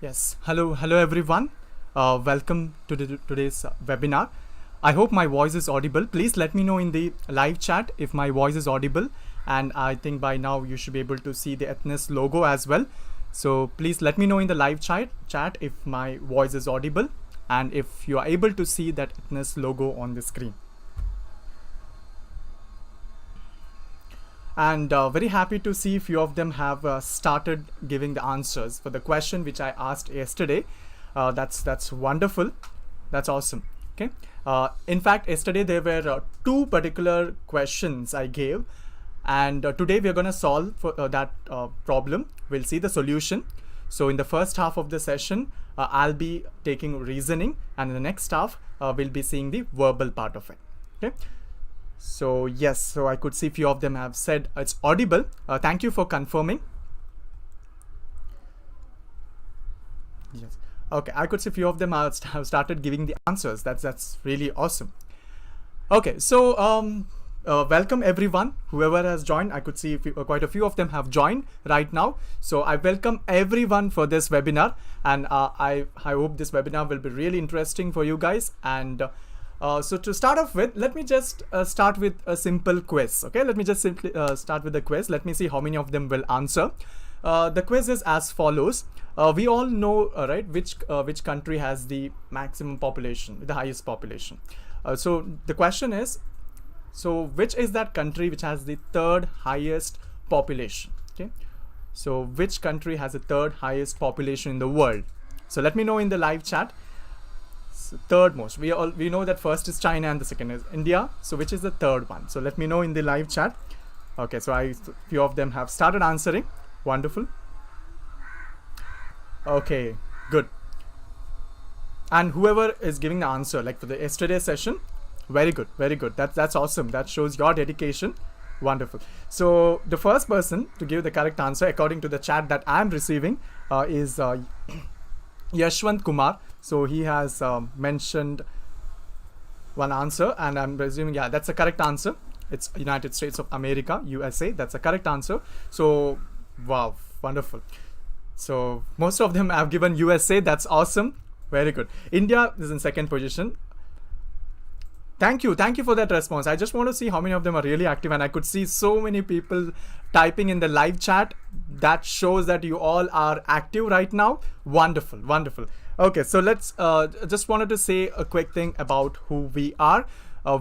Yes, hello everyone. Welcome to today's webinar. I hope my voice is audible. Please let me know in the live chat if my voice is audible. And I think by now you should be able to see the Ethnus logo as well. So please let me know in the live chat if my voice is audible and if you are able to see that Ethnus logo on the screen. And very happy to see a few of them have started giving the answers for the question which I asked yesterday. That's wonderful. That's awesome. Okay. In fact, yesterday there were two particular questions I gave, and today we are going to solve for, that problem. We'll see the solution. So in the first half of the session, I'll be taking reasoning, and in the next half, we'll be seeing the verbal part of it. Okay. So yes, so I could see a few of them have said it's audible. Thank you for confirming. Yes. Okay, I could see a few of them have started giving the answers. That's really awesome. Okay, so welcome everyone, whoever has joined. I could see quite a few of them have joined right now. So I welcome everyone for this webinar, and I hope this webinar will be really interesting for you guys. And so to start off with, let me just start with a simple quiz. Okay, let me just simply start with the quiz. Let me see how many of them will answer. The quiz is as follows. We all know, right, which country has the maximum population, the highest population. So the question is, so which is that country which has the third highest population? Okay, so which country has the third highest population in the world? So let me know in the live chat. Third most. We know that first is China and the second is India. So which is the third one? So let me know in the live chat. Okay, so few of them have started answering. Wonderful. Okay, good. And whoever is giving the answer, like for the yesterday session, very good, very good. That's awesome. That shows your dedication. Wonderful. So the first person to give the correct answer according to the chat that I'm receiving is Yashwant Kumar. So he has mentioned one answer, and I'm presuming, yeah, that's the correct answer. It's United States of America, USA. That's the correct answer. So, wow, wonderful. So most of them have given USA. That's awesome. Very good. India is in second position. Thank you for that response. I just want to see how many of them are really active, and I could see so many people typing in the live chat. That shows that you all are active right now. Wonderful. Okay, so let's just wanted to say a quick thing about who we are.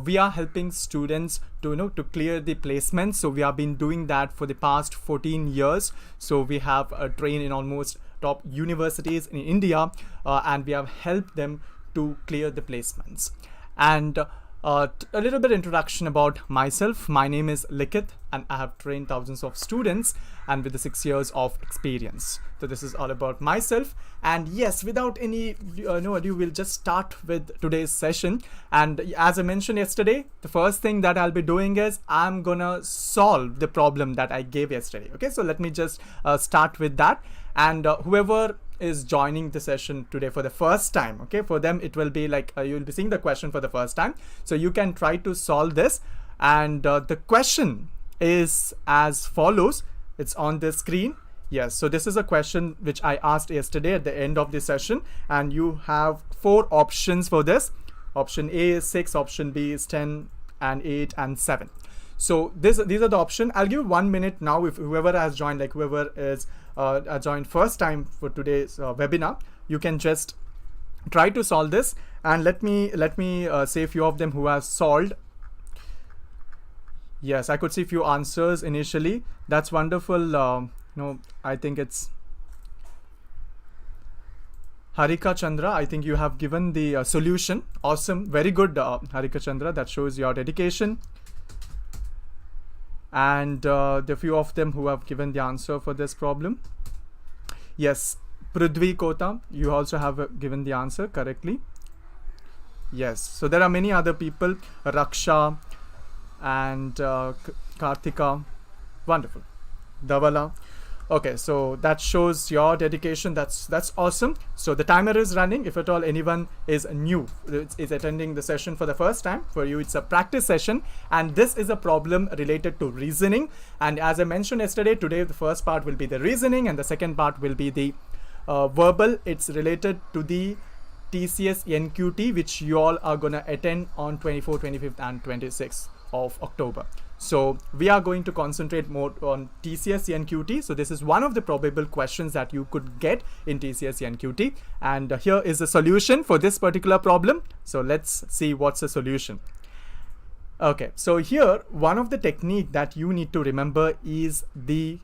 We are helping students to clear the placements. So we have been doing that for the past 14 years. So we have trained in almost top universities in India, and we have helped them to clear the placements. And a little bit introduction about myself. My name is Likith, and I have trained thousands of students and with the 6 years of experience. So this is all about myself. And yes, without any ado, we'll just start with today's session. And as I mentioned yesterday, the first thing that I'll be doing is I'm gonna solve the problem that I gave yesterday. Okay, so let me just start with that. And whoever is joining the session today for the first time, okay, for them it will be like you'll be seeing the question for the first time, so you can try to solve this. And the question is as follows. It's on the screen. Yes, so this is a question which I asked yesterday at the end of the session, and you have 4 options for this. Option A is 6, option B is 10, and 8 and 7. So these are the options. I'll give 1 minute now. If whoever has joined, like whoever is joined first time for today's webinar, you can just try to solve this. And let me say a few of them who have solved. Yes, I could see a few answers initially. That's wonderful. I think it's Harika Chandra. I think you have given the solution. Awesome. Very good, Harika Chandra. That shows your dedication. And the few of them who have given the answer for this problem. Yes, Prudvi Kota, you also have given the answer correctly. Yes, so there are many other people, Raksha and Karthika. Wonderful. Davala. Okay, so that shows your dedication. That's awesome. So the timer is running. If at all anyone is new, is attending the session for the first time, for you it's a practice session, and this is a problem related to reasoning. And as I mentioned yesterday, today the first part will be the reasoning, and the second part will be the verbal, it's related to the TCS NQT, which you all are gonna attend on 24th, 25th and 26th of October. So we are going to concentrate more on TCS NQT. So this is one of the probable questions that you could get in TCS NQT. And here is the solution for this particular problem. So let's see what's the solution. Okay, so here one of the technique that you need to remember is the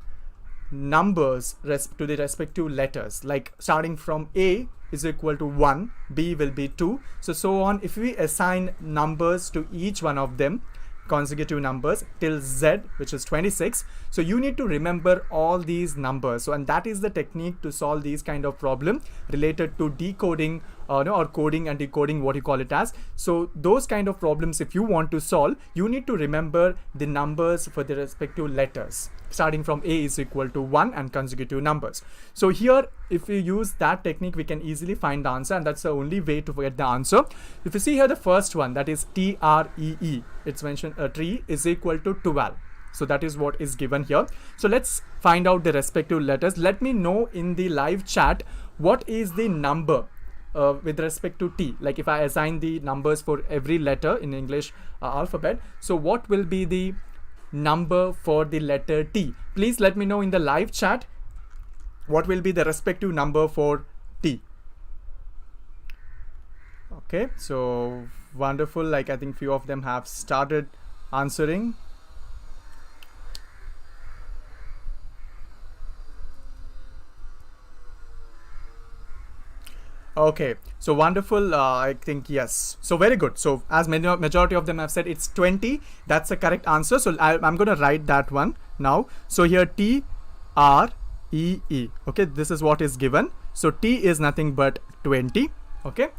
numbers to the respective letters, like starting from A is equal to 1, B will be 2, so on. If we assign numbers to each one of them, consecutive numbers till Z, which is 26, so you need to remember all these numbers. So, and that is the technique to solve these kind of problem related to decoding or coding and decoding, what you call it as. So those kind of problems, if you want to solve, you need to remember the numbers for the respective letters, starting from A is equal to 1 and consecutive numbers. So here, if we use that technique, we can easily find the answer, and that's the only way to get the answer. If you see here, the first one, that is TREE, it's mentioned tree is equal to 12. So that is what is given here. So let's find out the respective letters. Let me know in the live chat what is the number with respect to T. Like if I assign the numbers for every letter in English alphabet, so what will be the number for the letter T? Please let me know in the live chat what will be the respective number for T. Okay, so wonderful. Like I think few of them have started answering. Okay, so wonderful. I think yes. So very good. So as majority of them have said, it's 20. That's the correct answer. So I'm going to write that one now. So here TREE. Okay, this is what is given. So T is nothing but 20. Okay,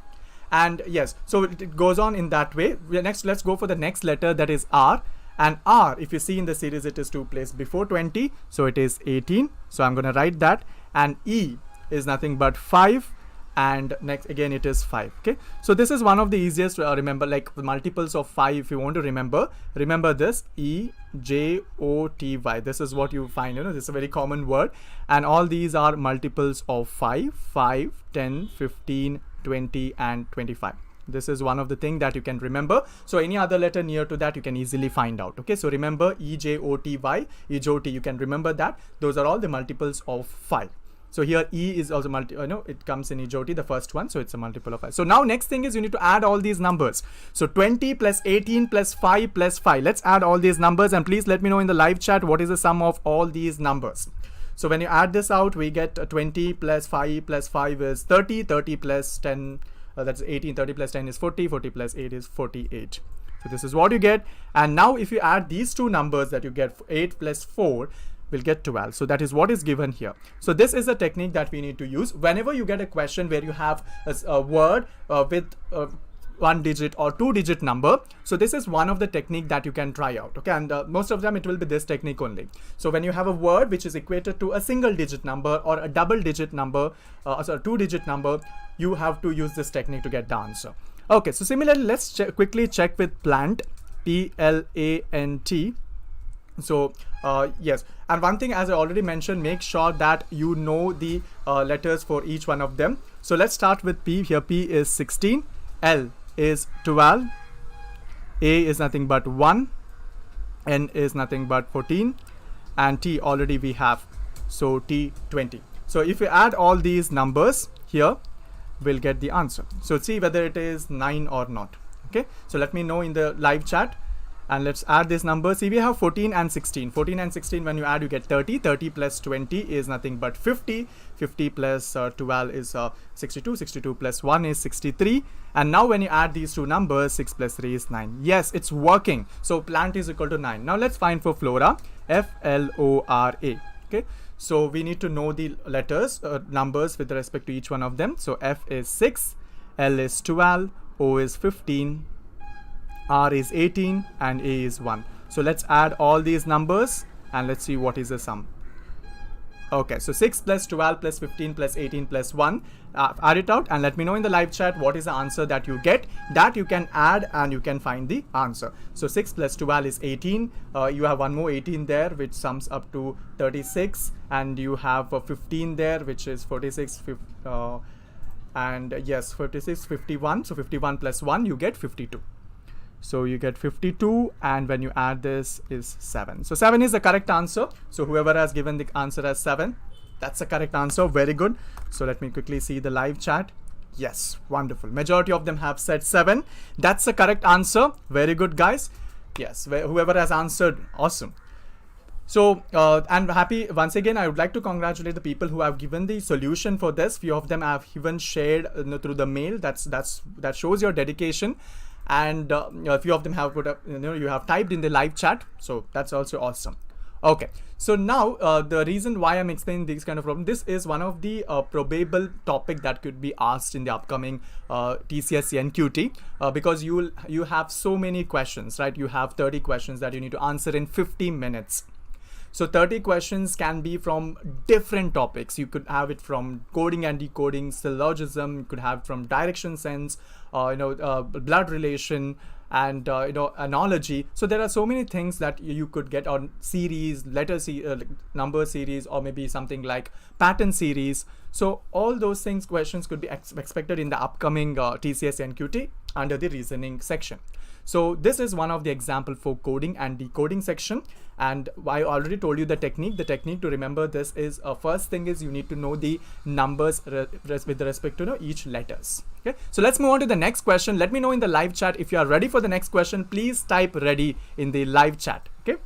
and yes, so it goes on in that way. Next, let's go for the next letter, that is R. And R, if you see in the series, it is 2 placed before 20. So it is 18. So I'm going to write that. And E is nothing but 5. And next again it is 5. Okay, so this is one of the easiest to remember, like the multiples of 5. If you want to remember this, EJOTY, this is what you find, this is a very common word, and all these are multiples of 5, 10, 15, 20 and 25. This is one of the things that you can remember. So any other letter near to that you can easily find out. Okay, so remember EJOTY, EJOT, you can remember that. Those are all the multiples of 5. So here E is also it comes in EJOT, the first one, so it's a multiple of 5. So now next thing is you need to add all these numbers. So 20 plus 18 plus 5 plus 5. Let's add all these numbers, and please let me know in the live chat what is the sum of all these numbers. So when you add this out, we get 20 plus 5 is 30, 30 plus 10, that's 18, 30 plus 10 is 40, 40 plus 8 is 48. So this is what you get. And now if you add these two numbers that you get, 8 plus 4, will get 12. So that is what is given here. So this is a technique that we need to use whenever you get a question where you have a word with 1 digit or 2 digit number. So this is one of the technique that you can try out. Okay, and most of them it will be this technique only. So when you have a word which is equated to a single digit number or a double digit number, sorry, 2 digit number, you have to use this technique to get the answer. Okay, so similarly, let's quickly check with plant, PLANT. So yes, and one thing, as I already mentioned, make sure that you know the letters for each one of them. So let's start with P. Here P is 16, L is 12, A is nothing but 1, N is nothing but 14, and T already we have, so T 20. So if you add all these numbers here, we'll get the answer. So see whether it is 9 or not. Okay, so let me know in the live chat. And let's add this number. See, we have 14 and 16. 14 and 16, when you add, you get 30. 30 plus 20 is nothing but 50. 50 plus 12 is 62. 62 plus 1 is 63. And now when you add these two numbers, 6 plus 3 is 9. Yes, it's working. So plant is equal to 9. Now let's find for flora, FLORA. Okay, so we need to know the letters, numbers with respect to each one of them. So F is 6, L is 12, O is 15, R is 18 and A is 1. So let's add all these numbers and let's see what is the sum. Okay, so 6 plus 12 plus 15 plus 18 plus 1. Add it out and let me know in the live chat what is the answer that you get. That you can add and you can find the answer. So 6 plus 12 is 18. You have one more 18 there, which sums up to 36. And you have 15 there, which is 46. And yes, 46, 51. So 51 plus 1, you get 52. So you get 52, and when you add this is 7. So 7 is the correct answer. So whoever has given the answer as 7, that's the correct answer. Very good. So let me quickly see the live chat. Yes, wonderful. Majority of them have said 7. That's the correct answer. Very good, guys. Yes, whoever has answered, awesome. So I'm happy. Once again, I would like to congratulate the people who have given the solution for this. Few of them have even shared through the mail. That shows your dedication. And a few of them have put up, you have typed in the live chat, so that's also awesome. Okay, so now the reason why I'm explaining these kind of problems, this is one of the probable topic that could be asked in the upcoming TCS NQT, because you have so many questions, right? You have 30 questions that you need to answer in 50 minutes. So 30 questions can be from different topics. You could have it from coding and decoding, syllogism. You could have it from direction sense, blood relation, and analogy. So there are so many things that you could get on series, number series, or maybe something like pattern series. So all those things, questions could be expected in the upcoming TCS NQT under the reasoning section. So this is one of the example for coding and decoding section. And I already told you the technique. The technique to remember this is first thing is you need to know the numbers with respect to each letters. Okay, so let's move on to the next question. Let me know in the live chat if you are ready for the next question. Please type ready in the live chat. Okay.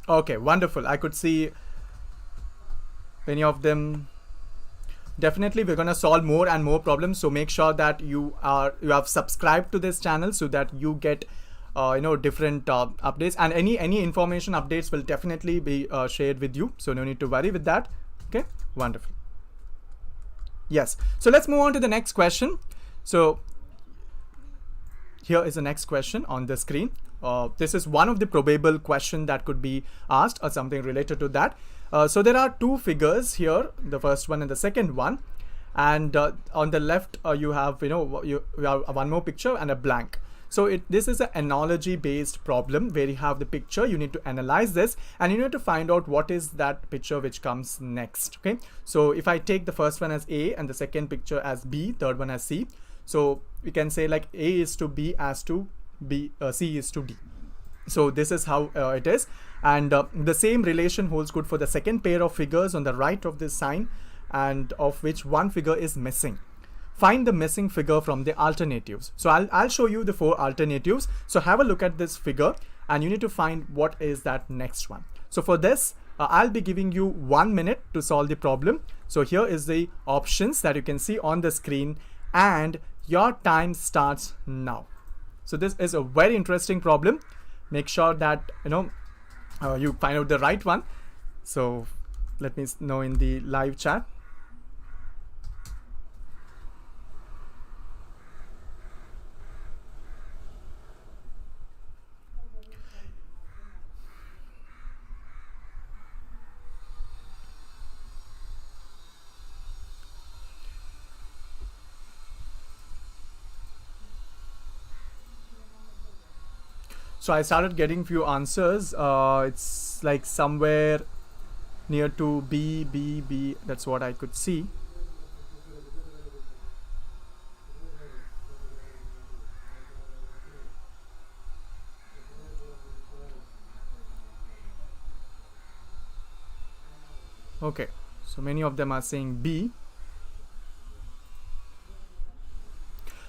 Okay, wonderful. I could see many of them. Definitely, we're gonna solve more and more problems. So make sure that you have subscribed to this channel so that you get different updates, and any information updates will definitely be shared with you. So no need to worry with that. Okay, wonderful. Yes. So let's move on to the next question. So here is the next question on the screen. This is one of the probable question that could be asked or something related to that. So there are two figures here, the first one and the second one. And on the left, you have you have one more picture and a blank. So this is an analogy based problem where you have the picture. You need to analyze this and you need to find out what is that picture which comes next. Okay. So if I take the first one as A and the second picture as B, third one as C. So we can say like A is to B as to B, C is to D. So this is how it is. And the same relation holds good for the second pair of figures on the right of this sign, and of which one figure is missing. Find the missing figure from the alternatives. So I'll show you the 4 alternatives. So have a look at this figure and you need to find what is that next one. So for this, I'll be giving you 1 minute to solve the problem. So here is the options that you can see on the screen, and your time starts now. So this is a very interesting problem. Make sure that you find out the right one. So let me know in the live chat. So I started getting few answers. It's like somewhere near to B. That's what I could see. Okay, so many of them are saying B.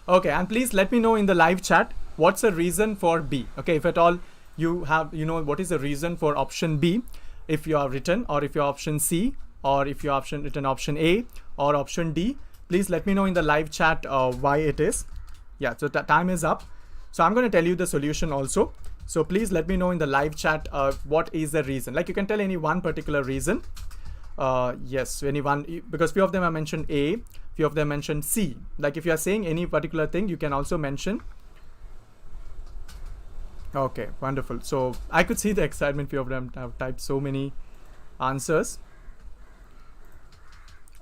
Okay, and please let me know in the live chat what's the reason for B. Okay, if at all you have, what is the reason for option B, if you have written, or if your option C, or if you have written option A or option D, please let me know in the live chat why it is. Yeah, so time is up. So I'm going to tell you the solution also. So please let me know in the live chat what is the reason. Like you can tell any one particular reason. Yes, anyone, because few of them have mentioned A, few of them mentioned C. Like if you are saying any particular thing, you can also mention. Okay, wonderful. So I could see the excitement. Few of them have typed so many answers.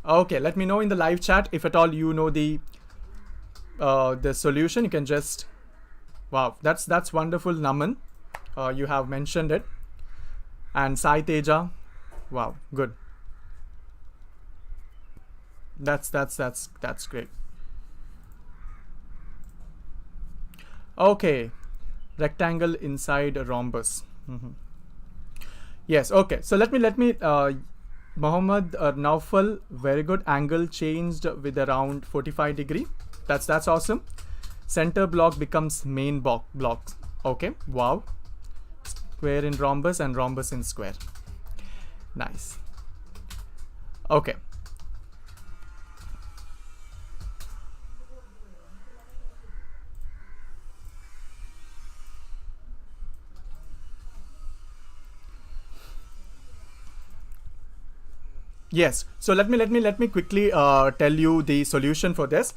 Okay, let me know in the live chat if at all you know the solution. You can just, wow, that's wonderful, Naman. You have mentioned it. And Sai Teja, wow, good. That's great. Okay, rectangle inside a rhombus. Yes, okay. So let me Mohammed Naufal, very good. Angle changed with around 45 degree. That's awesome. Center block becomes main block. Okay, wow. Square in rhombus and rhombus in square. Nice. Okay. Yes, so let me quickly tell you the solution for this.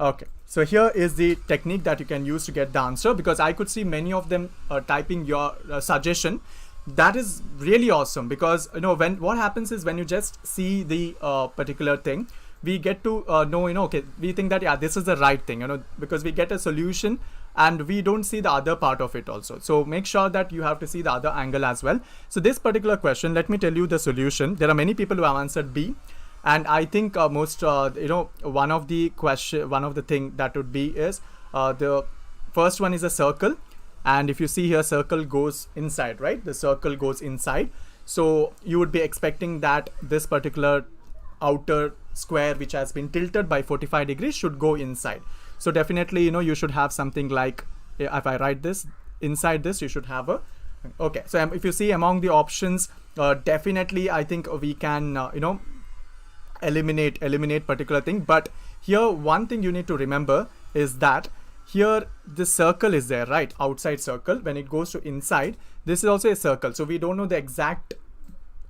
Okay, so here is the technique that you can use to get the answer, because I could see many of them typing your suggestion. That is really awesome, because what happens is when you just see the particular thing, we get to know, okay, we think that, yeah, this is the right thing, because we get a solution and we don't see the other part of it also. So make sure that you have to see the other angle as well. So this particular question, let me tell you the solution. There are many people who have answered B, and I think most one of the thing that would be is the first one is a circle, and if you see here, circle goes inside, right? The circle goes inside, so you would be expecting that this particular outer square which has been tilted by 45 degrees should go inside. So definitely, you should have something like, if I write this inside this, you should have a, okay. So if you see among the options, definitely I think we can eliminate particular thing. But here one thing you need to remember is that here the circle is there, right? Outside circle, when it goes to inside, this is also a circle, so we don't know the exact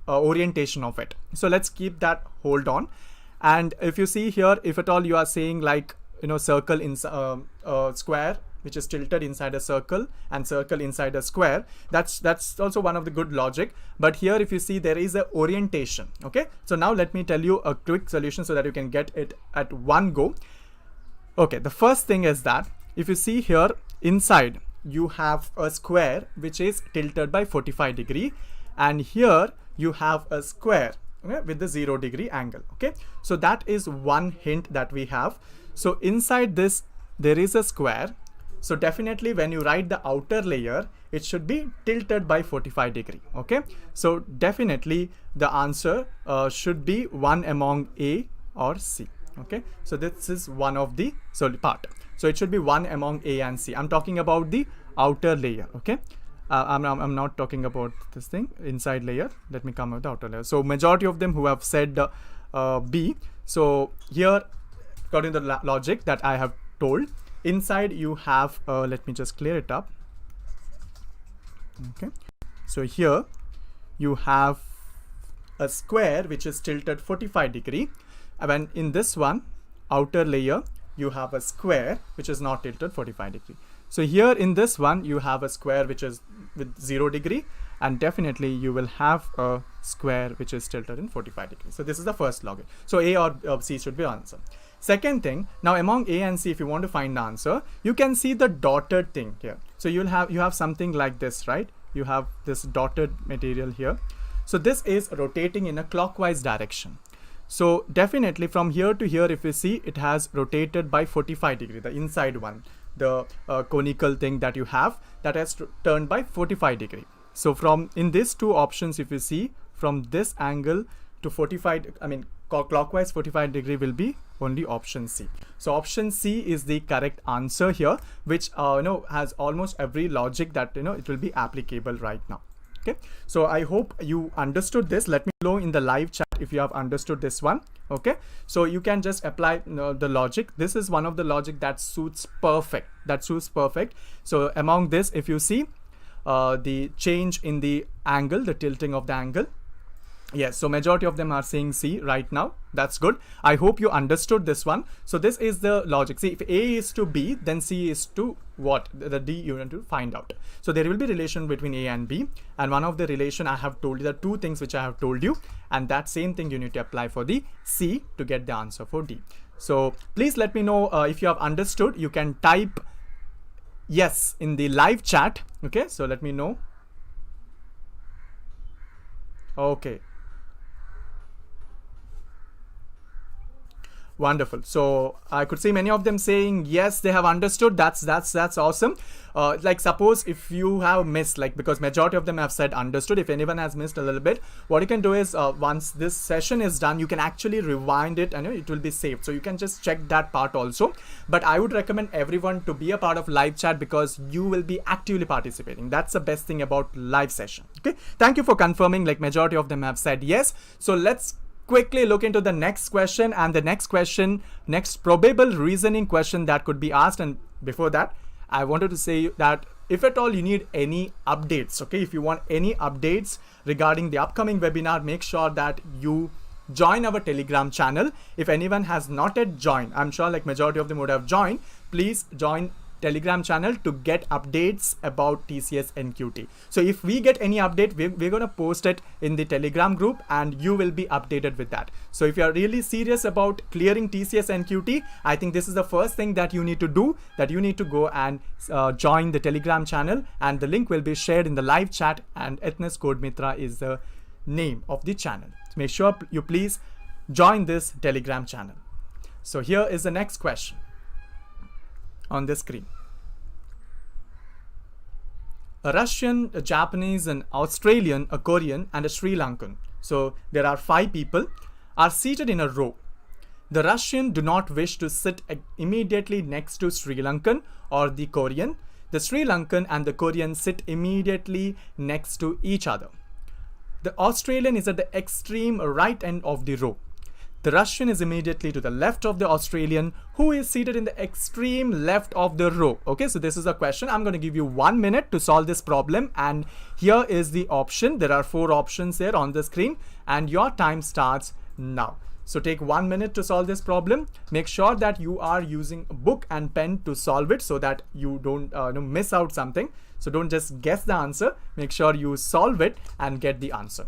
orientation of it. So let's keep that hold on. And if you see here, if at all you are saying like, circle in square which is tilted inside a circle and circle inside a square, that's also one of the good logic. But here if you see, there is a orientation. Okay, so now let me tell you a quick solution so that you can get it at one go. Okay, the first thing is that if you see here, inside you have a square which is tilted by 45 degree, and here you have a square, okay, with the 0 degree angle. Okay, so that is one hint that we have. So inside this there is a square, so definitely when you write the outer layer, it should be tilted by 45 degree. Okay, so definitely the answer should be one among A or C. Okay, so this is one of the part. So it should be one among A and C. I'm talking about the outer layer. Okay, I'm not talking about this thing inside layer. Let me come with the outer layer. So majority of them who have said B. So here, according to the logic that I have told, inside you have let me just clear it up. Okay, so here you have a square which is tilted 45 degree, and in this one outer layer you have a square which is not tilted 45 degree. So here in this one you have a square which is with 0 degree, and definitely you will have a square which is tilted in 45 degrees. So this is the first logic. So A or C should be answer. Second thing, now among A and C, if you want to find the answer, you can see the dotted thing here. So you have something like this, right? You have this dotted material here. So this is rotating in a clockwise direction. So definitely from here to here, if you see, it has rotated by 45 degree, the inside one, the conical thing that you have, that has turned by 45 degree. So from in these two options, if you see, from this angle to 45, I mean clockwise 45 degree will be only option C. So option C is the correct answer here, which has almost every logic that it will be applicable right now. Okay, so I hope you understood this. Let me know in the live chat if you have understood this one. Okay, so you can just apply the logic. This is one of the logic that suits perfect. So among this, if you see, the change in the angle, the tilting of the angle. Yes, so majority of them are saying C right now. That's good. I hope you understood this one. So this is the logic. See, if A is to B, then C is to what? The D you want to find out. So there will be relation between A and B. And one of the relation I have told you, the two things which I have told you, and that same thing you need to apply for the C to get the answer for D. So please let me know if you have understood. You can type yes in the live chat. Okay, so let me know. Okay. Wonderful. So I could see many of them saying yes, they have understood. That's awesome. Like suppose if you have missed, like because majority of them have said understood. If anyone has missed a little bit, what you can do is once this session is done, you can actually rewind it and it will be saved. So you can just check that part also. But I would recommend everyone to be a part of live chat because you will be actively participating. That's the best thing about live session. Okay. Thank you for confirming. Like majority of them have said yes. So let's quickly look into the next question, and the next probable reasoning question that could be asked. And before that, I wanted to say that if at all you need any updates, okay, if you want any updates regarding the upcoming webinar, make sure that you join our Telegram channel. If anyone has not yet joined, I'm sure like majority of them would have joined, please join Telegram channel to get updates about TCS NQT. So if we get any update, we're going to post it in the Telegram group and you will be updated with that. So if you are really serious about clearing TCS NQT, I think this is the first thing that you need to do, that you need to go and join the Telegram channel, and the link will be shared in the live chat, and Ethnus Codemithra is the name of the channel. So make sure you please join this Telegram channel. So here is the next question on the screen. A Russian, a Japanese, an Australian, a Korean, and a Sri Lankan. So there are 5 people are seated in a row. The Russian do not wish to sit immediately next to Sri Lankan or the Korean. The Sri Lankan and the Korean sit immediately next to each other. The Australian is at the extreme right end of the row. The Russian is immediately to the left of the Australian, who is seated in the extreme left of the row. Okay, so this is a question. I'm going to give you 1 minute to solve this problem. And here is the option. There are 4 options here on the screen, and your time starts now. So take 1 minute to solve this problem. Make sure that you are using a book and pen to solve it so that you don't miss out something. So don't just guess the answer. Make sure you solve it and get the answer.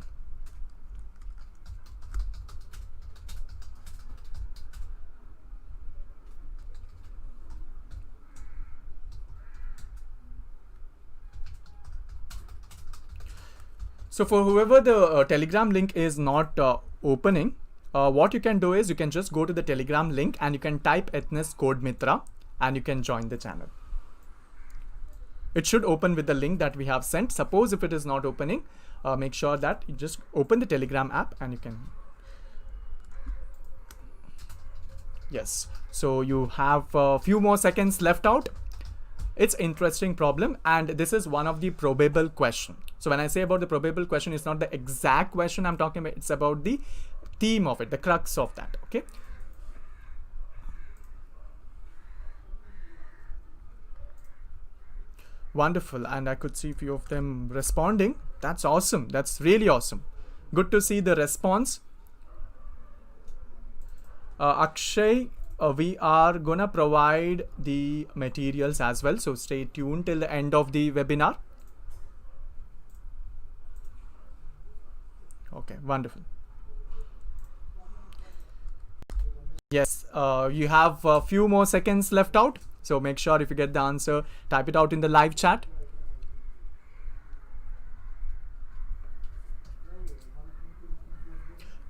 So for whoever the Telegram link is not opening, what you can do is you can just go to the Telegram link and you can type Ethnus Codemithra and you can join the channel. It should open with the link that we have sent. Suppose if it is not opening, make sure that you just open the Telegram app and you can. Yes, so you have a few more seconds left out. It's interesting problem, and this is one of the probable question. So when I say about the probable question, it's not the exact question I'm talking about, it's about the theme of it, the crux of that. Okay. Wonderful, and I could see a few of them responding. That's awesome. That's really awesome. Good to see the response. Akshay, we are gonna provide the materials as well, so stay tuned till the end of the webinar. Okay, wonderful. Yes, you have a few more seconds left out, so make sure if you get the answer, type it out in the live chat.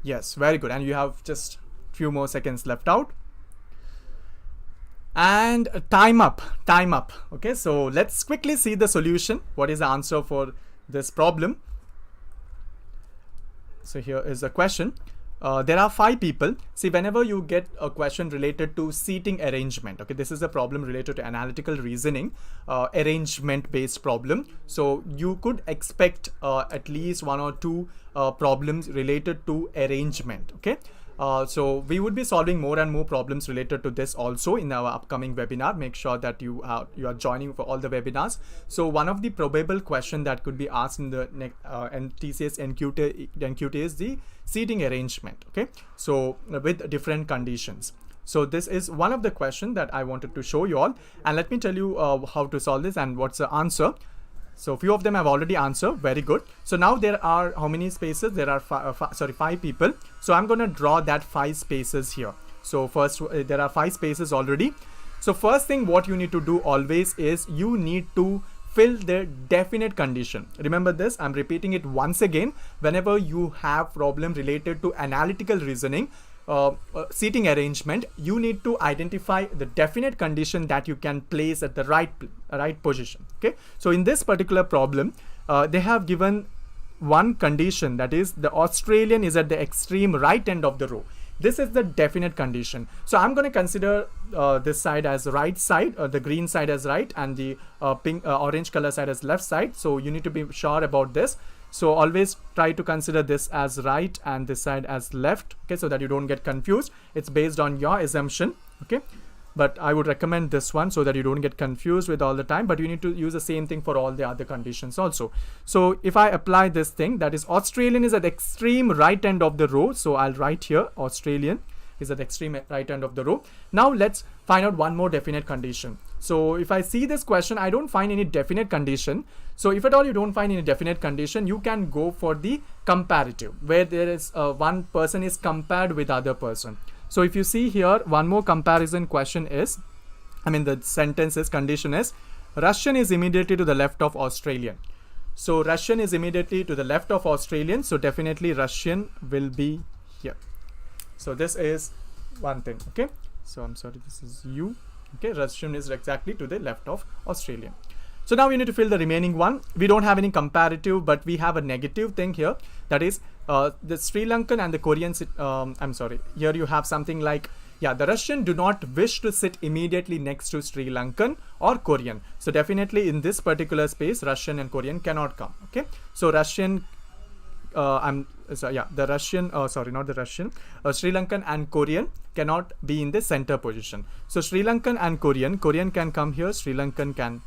Yes, very good, and you have just few more seconds left out. And time up. Okay, so let's quickly see the solution. What is the answer for this problem? So here is the question. There are 5 people. See, whenever you get a question related to seating arrangement, okay, this is a problem related to analytical reasoning, arrangement based problem. So you could expect at least 1 or 2 problems related to arrangement. Okay. So we would be solving more and more problems related to this also in our upcoming webinar. Make sure that you are joining for all the webinars. So one of the probable question that could be asked in the TCS NQT is the seating arrangement. Okay, so with different conditions. So this is one of the questions that I wanted to show you all, and let me tell you how to solve this and what's the answer. So few of them have already answered. Very good. So now there are how many spaces? There are 5 people. So I'm going to draw that 5 spaces here. So first there are 5 spaces already. So first thing what you need to do always is you need to fill the definite condition. Remember this, I'm repeating it once again. Whenever you have problem related to analytical reasoning, seating arrangement, you need to identify the definite condition that you can place at the right position. Okay, so in this particular problem, they have given one condition, that is the Australian is at the extreme right end of the row. This is the definite condition. So I'm going to consider this side as right side, the green side as right, and the orange color side as left side. So you need to be sure about this. So always try to consider this as right and this side as left, okay, so that you don't get confused. It's based on your assumption, okay, but I would recommend this one so that you don't get confused with all the time, but you need to use the same thing for all the other conditions also. So if I apply this thing, that is Australian is at the extreme right end of the row, so I'll write here Australian is at the extreme right end of the row. Now let's find out one more definite condition. So if I see this question, I don't find any definite condition. So if at all you don't find any definite condition, you can go for the comparative, where there is one person is compared with other person. So if you see here, one more comparison question is, the sentence is, condition is, Russian is immediately to the left of Australian. So Russian is immediately to the left of Australian. So definitely Russian will be here. So this is one thing. Okay. So I'm sorry, this is you. Okay. Russian is exactly to the left of Australian. So now we need to fill the remaining one. We don't have any comparative, but we have a negative thing here. That is the Sri Lankan and the Korean. Here you have something like, the Russian do not wish to sit immediately next to Sri Lankan or Korean. So definitely in this particular space, Russian and Korean cannot come. Okay. So Russian, Sri Lankan and Korean cannot be in the center position. So Sri Lankan and Korean can come here. Sri Lankan can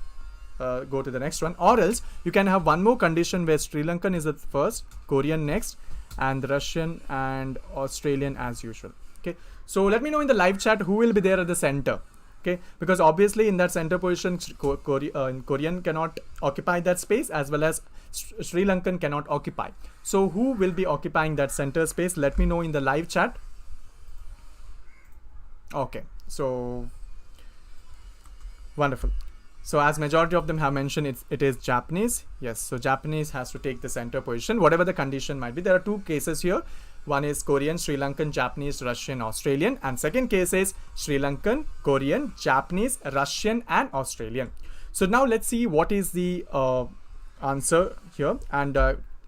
go to the next one, or else you can have one more condition where Sri Lankan is at first, Korean next, and Russian and Australian as usual. Okay, so let me know in the live chat who will be there at the center. Okay, because obviously in that center position, Korean cannot occupy that space, as well as Sri Lankan cannot occupy. So who will be occupying that center space? Let me know in the live chat. Okay, so wonderful. So as majority of them have mentioned, it is Japanese. Yes, so Japanese has to take the center position, whatever the condition might be. There are 2 cases here. One is Korean, Sri Lankan, Japanese, Russian, Australian. And second case is Sri Lankan, Korean, Japanese, Russian, and Australian. So now let's see what is the answer here. And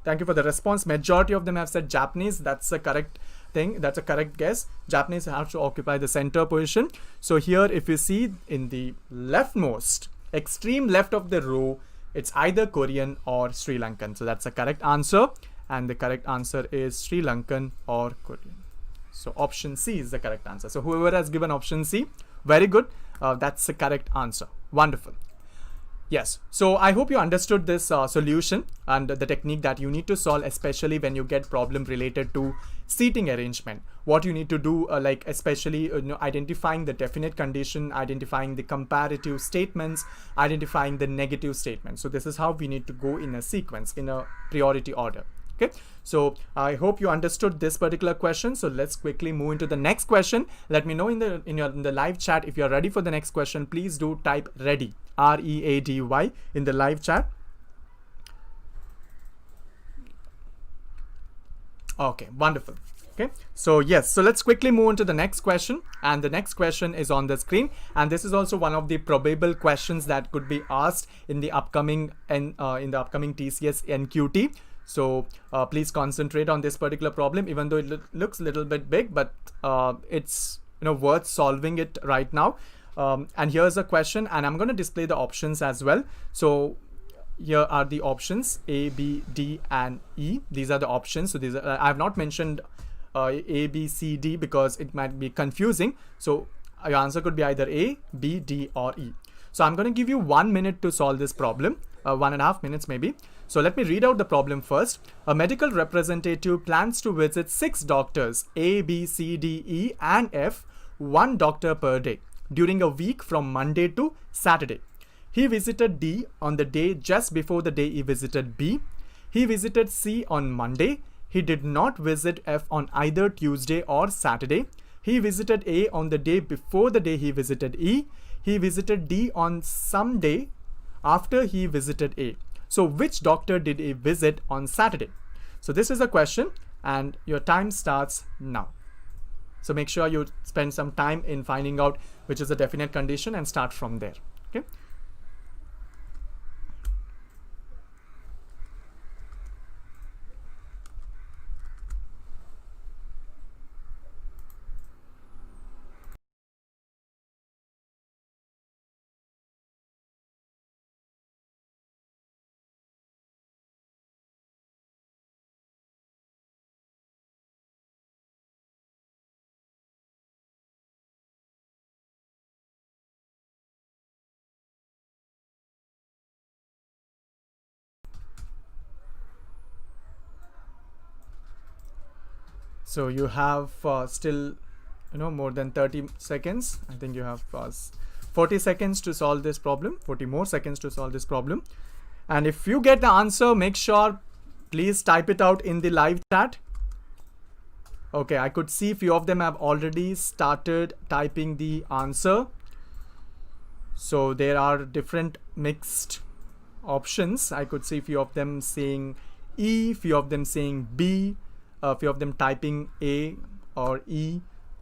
thank you for the response. Majority of them have said Japanese. That's the correct thing. That's a correct guess. Japanese have to occupy the center position. So here, if you see in the leftmost, extreme left of the row, it's either Korean or Sri Lankan. So that's a correct answer, and the correct answer is Sri Lankan or Korean. So option C is the correct answer. So whoever has given option C, very good. That's the correct answer. Wonderful. Yes, so I hope you understood this solution and the technique that you need to solve, especially when you get problem related to seating arrangement. What you need to do, especially identifying the definite condition, identifying the comparative statements, identifying the negative statements. So this is how we need to go in a sequence, in a priority order. Okay, so I hope you understood this particular question. So let's quickly move into the next question. Let me know in the live chat if you're ready for the next question. Please do type ready, READY, in the live chat. Okay, wonderful. Okay, so yes, so let's quickly move on to the next question, and the next question is on the screen, and this is also one of the probable questions that could be asked in the upcoming TCS NQT. So please concentrate on this particular problem, even though it looks a little bit big, but it's worth solving it right now. And here's a question, and I'm going to display the options as well. So here are the options A, B, D, and E. These are the options. So these are, I have not mentioned A, B, C, D, because it might be confusing. So your answer could be either A, B, D, or E. So I'm going to give you 1 minute to solve this problem, 1.5 minutes maybe. So let me read out the problem first. A medical representative plans to visit 6 doctors, A, B, C, D, E, and F, 1 doctor per day, during a week from Monday to Saturday. He visited D on the day just before the day he visited B. He visited C on Monday. He did not visit F on either Tuesday or Saturday. He visited A on the day before the day he visited E. He visited D on some day after he visited A. So which doctor did he visit on Saturday? So this is a question and your time starts now. So make sure you spend some time in finding out which is a definite condition and start from there. Okay. So you have still, more than 30 seconds. I think you have 40 seconds to solve this problem, 40 more seconds to solve this problem. And if you get the answer, make sure, please type it out in the live chat. Okay, I could see few of them have already started typing the answer. So there are different mixed options. I could see few of them saying E, few of them saying B, a few of them typing A or E.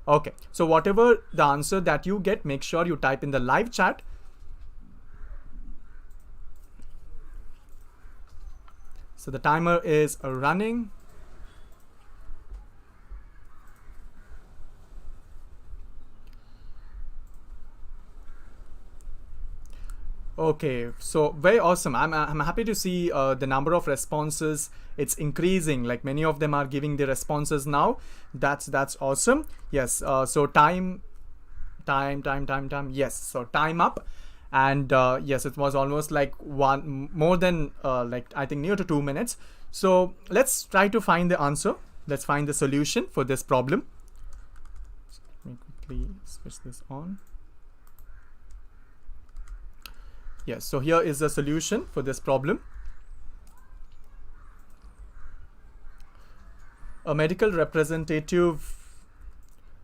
Okay, so whatever the answer that you get, make sure you type in the live chat. So the timer is running. Okay, so very awesome. I'm happy to see the number of responses. It's increasing. Like many of them are giving the responses now. That's awesome. Yes. So time. Yes. So time up, and yes, it was almost like more than like I think near to 2 minutes. So let's try to find the answer. Let's find the solution for this problem. So let me quickly switch this on. Yes, so here is the solution for this problem. A medical representative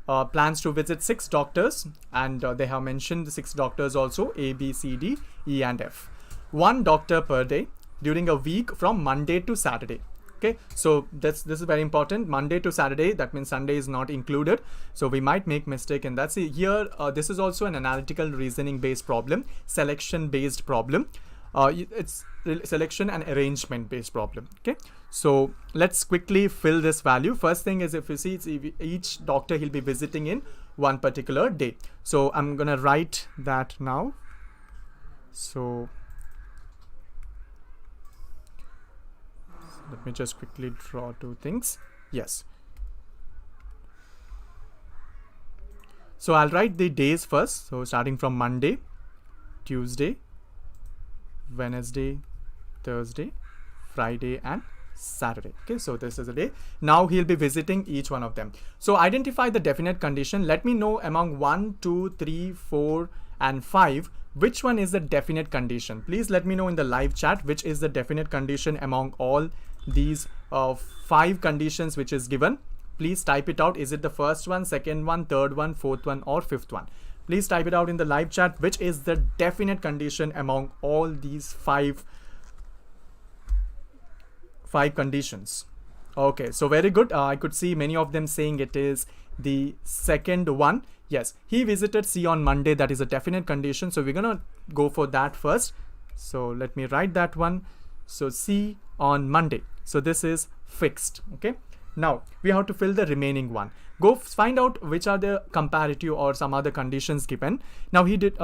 plans to visit 6 doctors, and they have mentioned the 6 doctors also, A, B, C, D, E, and F. 1 doctor per day during a week from Monday to Saturday. Okay, so this is very important. Monday to Saturday, that means Sunday is not included. So we might make mistake in that. See here, this is also an analytical reasoning based problem, selection based problem. It's selection and arrangement based problem. Okay, so let's quickly fill this value. First thing is, if you see, it's each doctor he'll be visiting in one particular day. So I'm gonna write that now. So let me just quickly draw 2 things. Yes. So I'll write the days first. So starting from Monday, Tuesday, Wednesday, Thursday, Friday, and Saturday. Okay, so this is a day. Now he'll be visiting each one of them. So identify the definite condition. Let me know among 1, 2, 3, 4, and 5, which one is the definite condition. Please let me know in the live chat which is the definite condition among all these 5 conditions which is given. Please type it out. Is it the first one, second one, third one, fourth one, or fifth one? Please type it out in the live chat which is the definite condition among all these 5 conditions. Okay, so very good. I could see many of them saying it is the second one. Yes, he visited C on Monday. That is a definite condition. So we're gonna go for that first. So let me write that one. So C on Monday. So this is fixed. Okay. Now we have to fill the remaining one. go find out which are the comparative or some other conditions given. Now he did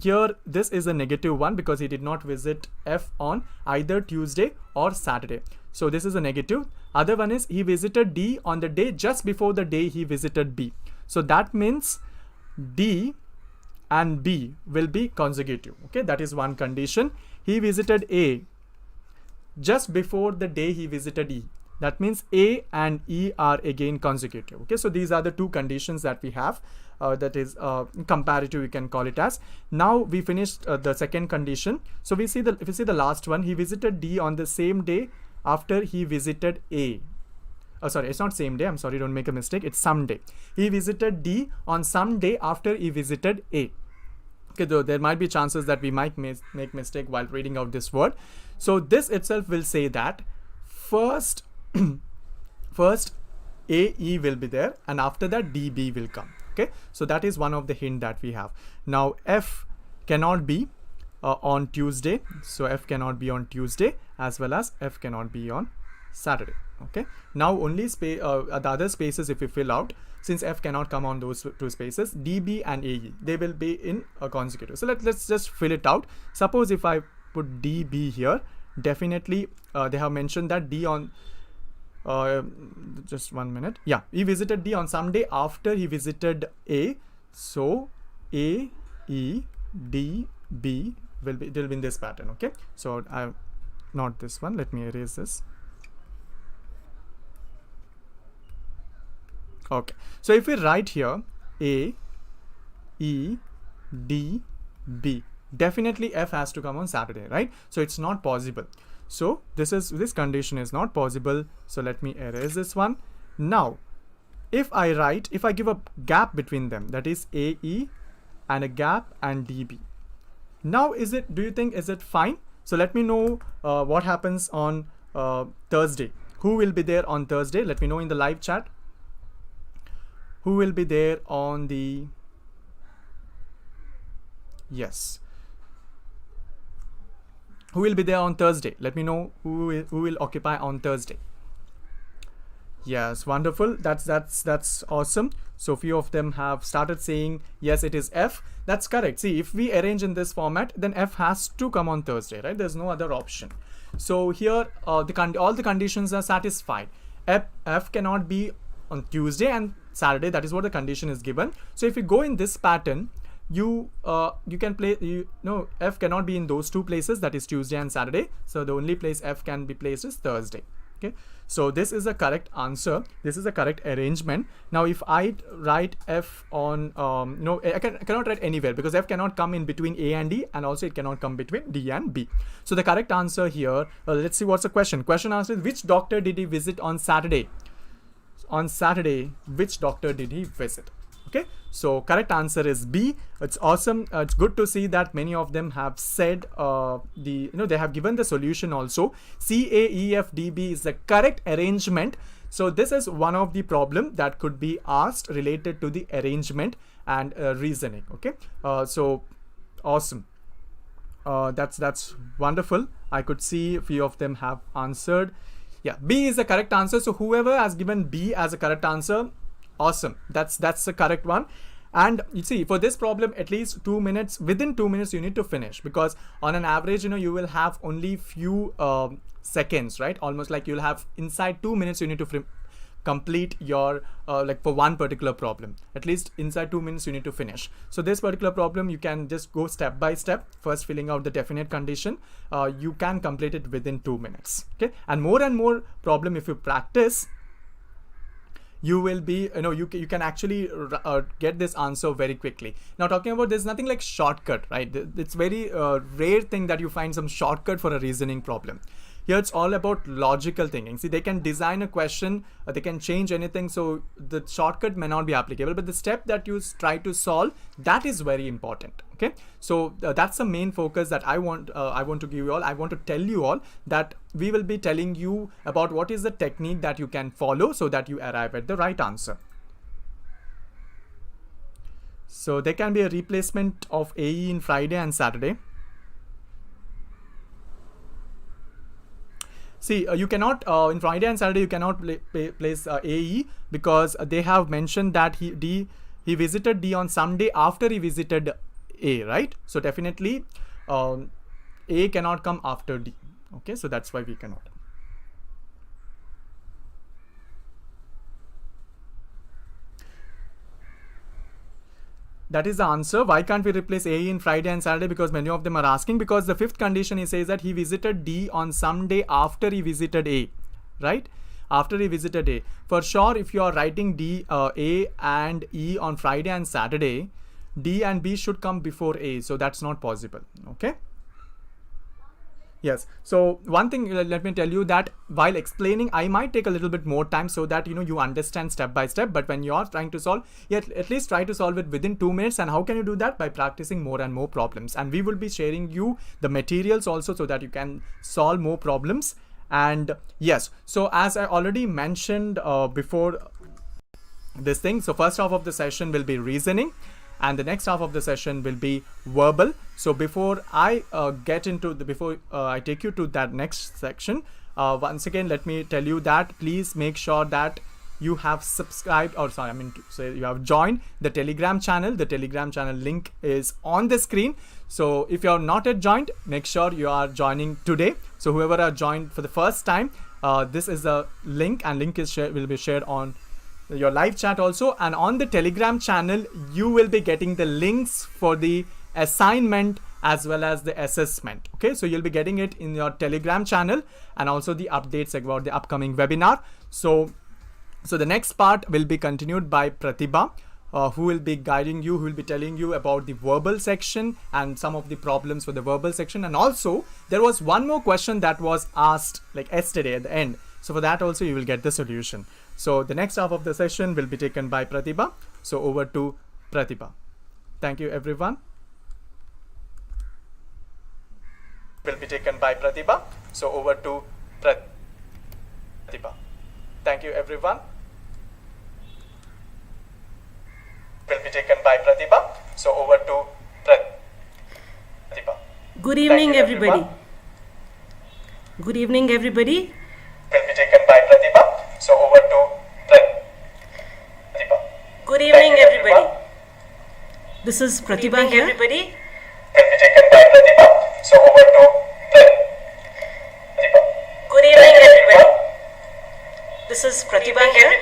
here, this is a negative one because he did not visit F on either Tuesday or Saturday. So this is a negative. Other one is he visited D on the day just before the day he visited B. So that means D and B will be consecutive. Okay, that is one condition. He visited A just before the day he visited E. That means A and E are again consecutive. Okay, so these are the two conditions that we have. That is comparative, we can call it as. Now we finished the second condition. So we see if you see the last one, he visited D on the same day after he visited A. Oh, sorry, it's not same day. I'm sorry, don't make a mistake. It's some day. He visited D on some day after he visited A. Okay, though there might be chances that we might make mistake while reading out this word. So this itself will say that first AE will be there, and after that DB will come. Okay, so that is one of the hint that we have. Now F cannot be on Tuesday, so F cannot be on Tuesday, as well as F cannot be on Saturday. Okay, now only the other spaces, if we fill out, since F cannot come on those two spaces, DB and AE, they will be in a consecutive. So let's just fill it out. Suppose if I put DB here, definitely they have mentioned that D on just 1 minute. Yeah, he visited D on some day after he visited A. So A, E, D, B will be in this pattern. Okay, so not this one. Let me erase this. Okay, so if we write here A, E, D, B, definitely F has to come on Saturday, right? So it's not possible. So this condition is not possible. So let me erase this one. Now, if I give a gap between them, that is AE and a gap and DB. Now do you think is it fine? So let me know what happens on Thursday. Who will be there on Thursday? Let me know in the live chat. Who will be there on the, yes, who will be there on Thursday? Let me know who will occupy on Thursday. Yes, wonderful. That's awesome. So few of them have started saying yes, it is F. That's correct. See, if we arrange in this format, then F has to come on Thursday, right? There's no other option. So here all the conditions are satisfied. F cannot be on Tuesday and Saturday. That is what the condition is given. So if you go in this pattern, you can play, F cannot be in those two places, that is Tuesday and Saturday. So the only place F can be placed is Thursday. Okay, so this is a correct answer. This is a correct arrangement. Now if I write F on I cannot write anywhere because F cannot come in between A and D, and also it cannot come between D and B. So the correct answer here, let's see what's the question. Question answer is, which doctor did he visit on Saturday? On Saturday, which doctor did he visit? Okay, so correct answer is B. It's awesome. It's good to see that many of them have said they have given the solution also. C, A, E, F, D, B is the correct arrangement. So this is one of the problem that could be asked related to the arrangement and reasoning. Okay, so awesome. That's wonderful. I could see a few of them have answered. Yeah, B is the correct answer. So whoever has given B as a correct answer, awesome. That's the correct one. And you see, for this problem, at least 2 minutes, within 2 minutes you need to finish, because on an average, you will have only few seconds, right? Almost like you'll have inside 2 minutes you need to complete your like for one particular problem. At least inside 2 minutes you need to finish. So this particular problem, you can just go step by step, first filling out the definite condition. You can complete it within 2 minutes. Okay, and more problem, if you practice, you will be, you can actually get this answer very quickly. Now talking about, there's nothing like shortcut, right? It's very rare thing that you find some shortcut for a reasoning problem. Here it's all about logical thinking. See, they can design a question, they can change anything, so the shortcut may not be applicable, but the step that you try to solve, that is very important. Okay, so that's the main focus that I want to give you all. I want to tell you all that we will be telling you about what is the technique that you can follow so that you arrive at the right answer. So there can be a replacement of AE in Friday and Saturday. See, you cannot in Friday and Saturday you cannot place AE because they have mentioned that he visited D on Sunday after he visited A, right? So definitely A cannot come after D. Okay, so that's why we cannot. That is the answer. Why can't we replace AE in Friday and Saturday? Because many of them are asking. Because the fifth condition, he says that he visited D on Sunday after he visited A, right? After he visited A. For sure, if you are writing D, A and E on Friday and Saturday, D and B should come before A. So that's not possible. Okay. Yes. So one thing, let me tell you that while explaining, I might take a little bit more time so that you understand step by step. But when you are trying to solve, at least try to solve it within 2 minutes. And how can you do that? By practicing more and more problems. And we will be sharing you the materials also so that you can solve more problems. And yes, so as I already mentioned before this thing, so first half of the session will be reasoning, and the next half of the session will be verbal. So before I I take you to that next section, once again let me tell you that please make sure that you have subscribed, or sorry, I mean to say you have joined the Telegram channel. The Telegram channel link is on the screen. So if you are not yet joined, make sure you are joining today. So whoever are joined for the first time, this is the link, and link is will be shared on your live chat also. And on the Telegram channel you will be getting the links for the assignment as well as the assessment. Okay, so you'll be getting it in your Telegram channel, and also the updates about the upcoming webinar. So the next part will be continued by Pratibha, who will be guiding you, who will be telling you about the verbal section and some of the problems for the verbal section. And also there was one more question that was asked like yesterday at the end. So for that also you will get the solution. So the next half of the session will be taken by Pratibha. So over to Pratibha. Thank you everyone. Will be taken by Pratibha. So over to Pratibha. Thank you everyone. Will be taken by Pratibha. So over to Pratibha. Good evening everybody. Good evening everybody. Will be taken by Pratibha. So over to Pratibha. Good evening everybody. This is Pratibha here. Everybody. Will be taken by Pratibha. So over to Pratibha. Good evening everybody. This is Pratibha here. Will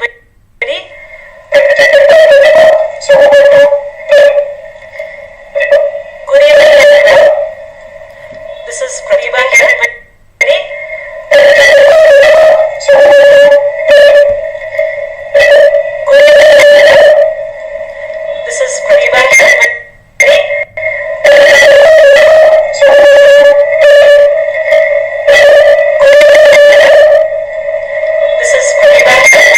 be taken by Pratibha. So over to Pratibha. Good evening everybody. This is Pratibha here. So over to This is Pratibha here. This is Pratibha here.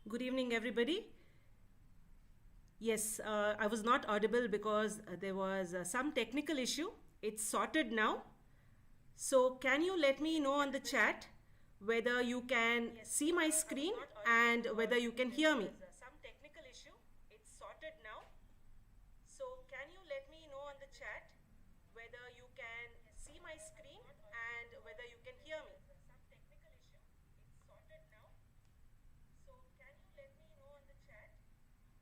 Good evening everybody. Yes, I was not audible because there was some technical issue. It's sorted now. So can you let me know on the chat whether you can see my screen and whether you can hear me? Some technical issue. It's sorted now. So can you let me know on the chat whether you can see my screen and whether you can hear me? Some technical issue. It's sorted now. So can you let me know on the chat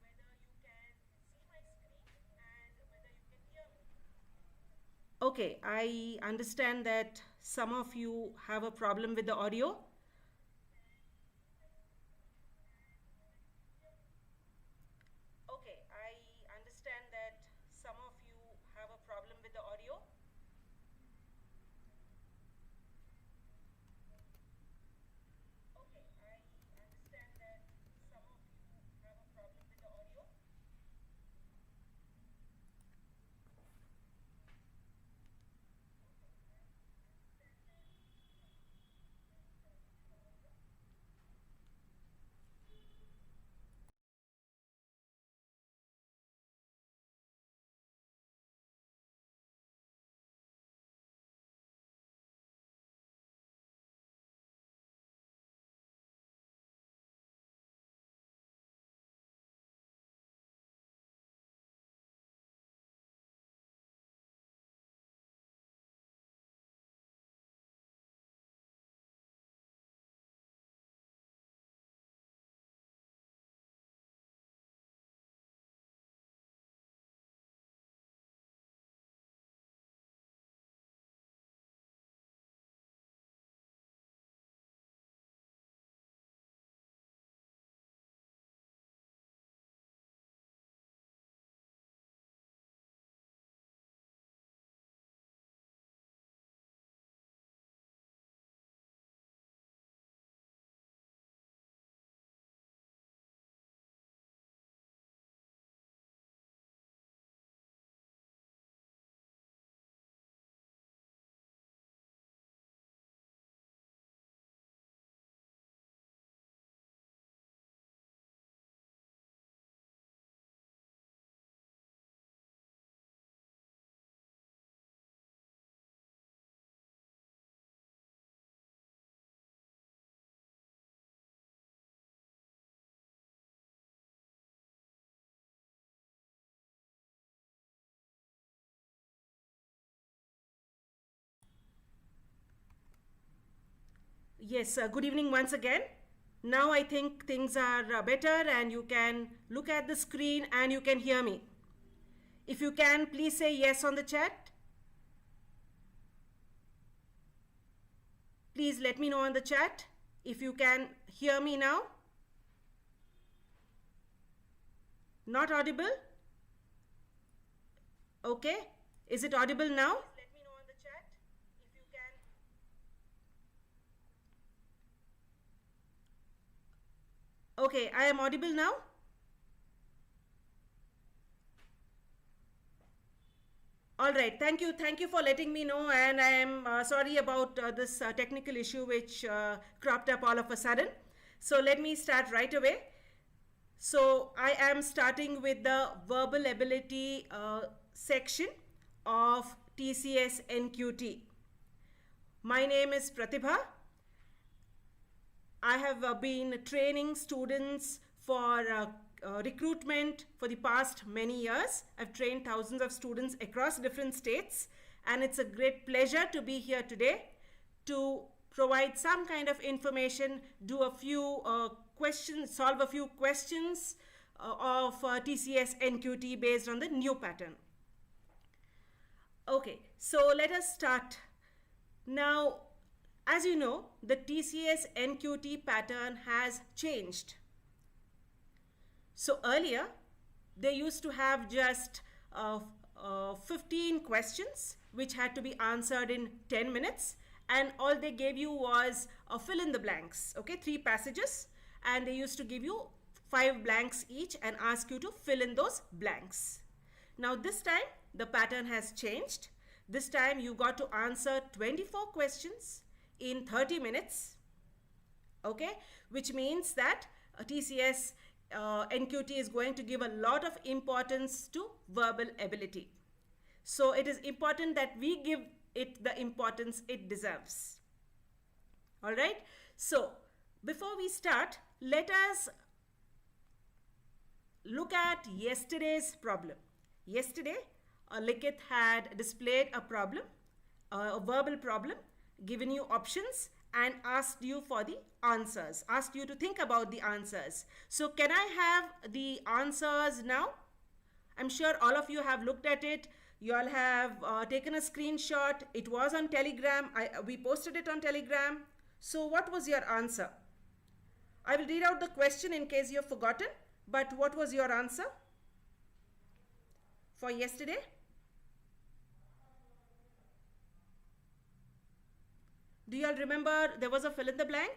whether you can see my screen and whether you can hear me? Okay, I understand that some of you have a problem with the audio. Okay, I understand that some of you have a problem with the audio. Okay, I understand that some of you have a problem with the audio. Yes, good evening once again. Now I think things are better and you can look at the screen and you can hear me. If you can, please say yes on the chat. Please let me know on the chat if you can hear me now. Not audible? Okay. Is it audible now? Let me know on the chat if you can. Okay, I am audible now. All right, thank you for letting me know, and I am sorry about this technical issue which cropped up all of a sudden. So let me start right away. So I am starting with the verbal ability section of TCS NQT. My name is Pratibha. I have been training students for recruitment for the past many years. I've trained thousands of students across different states, and it's a great pleasure to be here today to provide some kind of information, do a few questions, solve a few questions of TCS NQT based on the new pattern. Okay, so let us start. Now, as you know, the TCS NQT pattern has changed. So earlier, they used to have just 15 questions which had to be answered in 10 minutes, and all they gave you was fill in the blanks, okay, 3 passages, and they used to give you 5 blanks each and ask you to fill in those blanks. Now this time, the pattern has changed. This time you got to answer 24 questions in 30 minutes, okay, which means that TCS NQT is going to give a lot of importance to verbal ability. So it is important that we give it the importance it deserves. All right. So before we start, let us look at yesterday's problem. Yesterday, Likith had displayed a problem, a verbal problem, given you options and asked you for the answers, asked you to think about the answers. So can I have the answers now? I'm sure all of you have looked at it. You all have taken a screenshot. It was on Telegram. We posted it on Telegram. So what was your answer? I will read out the question in case you have forgotten. But what was your answer for yesterday? Do you all remember there was a fill in the blank?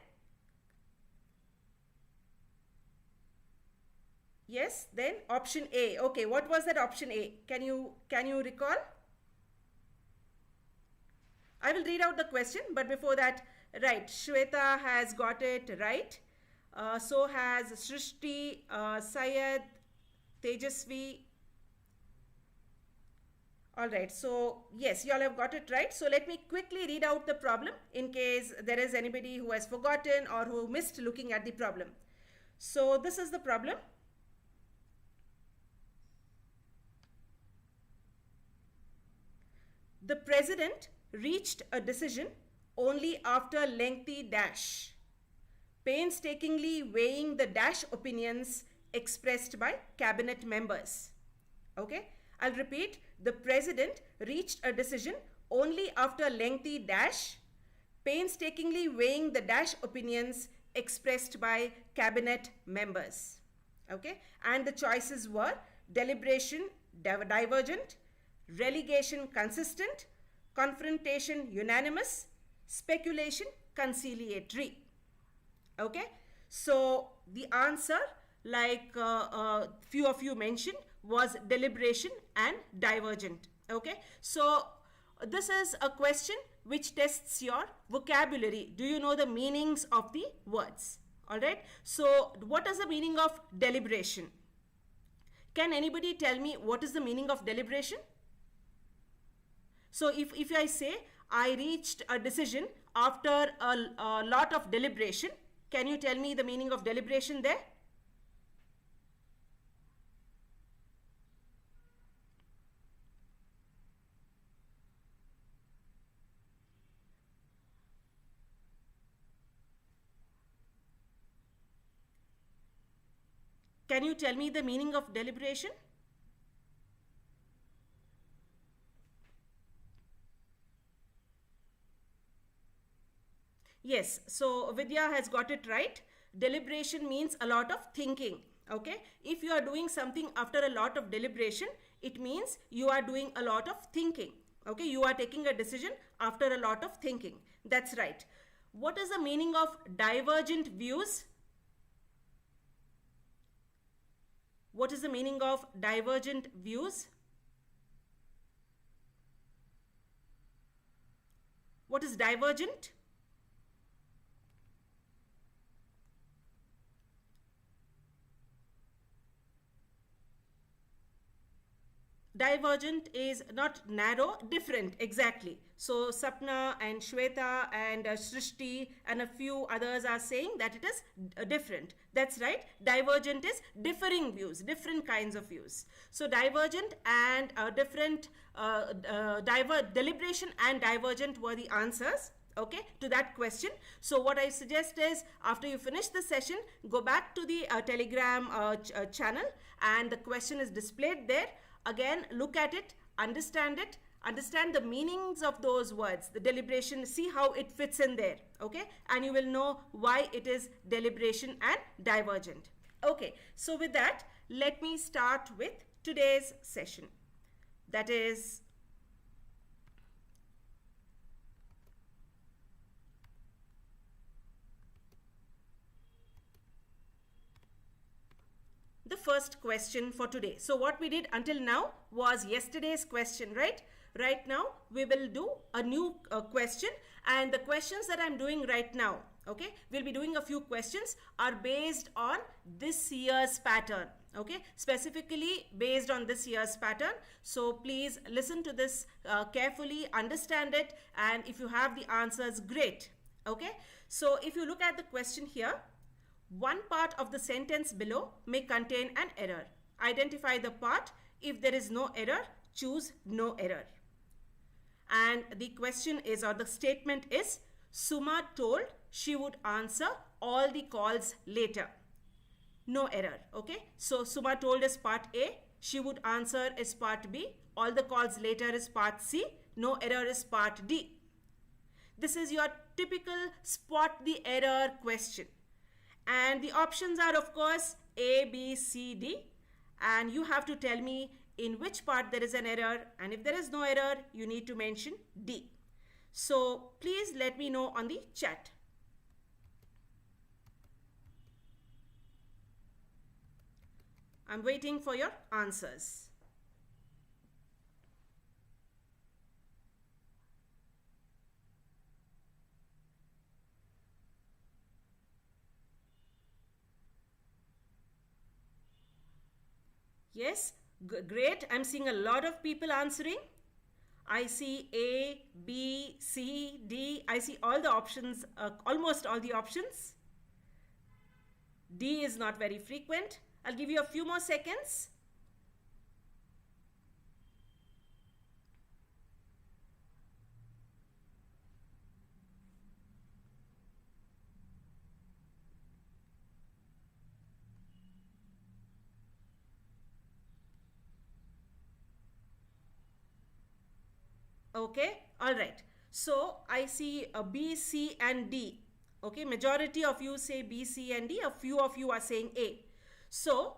Yes, then option A. Okay, what was that option A? Can you recall? I will read out the question, but before that, right, Shweta has got it right. So has Srishti, Syed, Tejasvi. All right, so yes, you all have got it right. So let me quickly read out the problem in case there is anybody who has forgotten or who missed looking at the problem. So this is the problem. The president reached a decision only after lengthy dash, painstakingly weighing the dash opinions expressed by cabinet members. Okay, I'll repeat. The president reached a decision only after lengthy dash, painstakingly weighing the dash opinions expressed by cabinet members. Okay, and the choices were deliberation divergent, relegation consistent, confrontation unanimous, speculation conciliatory. Okay, so the answer, like few of you mentioned, was deliberation and divergent. Okay, so this is a question which tests your vocabulary. Do you know the meanings of the words? All right, so what is the meaning of deliberation? Can anybody tell me what is the meaning of deliberation? So if I say I reached a decision after a lot of deliberation, can you tell me the meaning of deliberation there? Can you tell me the meaning of deliberation? Yes, so Vidya has got it right. Deliberation means a lot of thinking. Okay, if you are doing something after a lot of deliberation, it means you are doing a lot of thinking. Okay, you are taking a decision after a lot of thinking. That's right. What is the meaning of divergent views? What is the meaning of divergent views? What is divergent? Divergent is not narrow, different, exactly. So Sapna and Shweta and Srishti and a few others are saying that it is different. That's right. Divergent is differing views, different kinds of views. So divergent and deliberation and divergent were the answers, okay, to that question. So what I suggest is, after you finish the session, go back to the Telegram channel, and the question is displayed there. Again, look at it, understand the meanings of those words, the deliberation, see how it fits in there, okay, and you will know why it is deliberation and divergent. Okay, so with that, let me start with today's session. That is the first question for today. So what we did until now was yesterday's question, right? Right now we will do a new question, and the questions that I'm doing right now, okay, we'll be doing a few questions, are based on this year's pattern. okay, specifically based on this year's pattern. So please listen to this carefully, understand it, and if you have the answers, great. Okay, so if you look at the question here, one part of the sentence below may contain an error. Identify the part. If there is no error, choose no error. And the question is, or the statement is, Suma told she would answer all the calls later. No error. Okay, so Suma told is part A, she would answer is part B, all the calls later is part C, no error is part D. This is your typical spot the error question. And the options are, of course, A, B, C, D. And you have to tell me in which part there is an error. And if there is no error, you need to mention D. So please let me know on the chat. I'm waiting for your answers. Yes, great. I'm seeing a lot of people answering. I see A, B, C, D. I see all the options, almost all the options. D is not very frequent. I'll give you a few more seconds. Okay, all right. So I see a B, C, and D. Okay, majority of you say B, C, and D. A few of you are saying A. So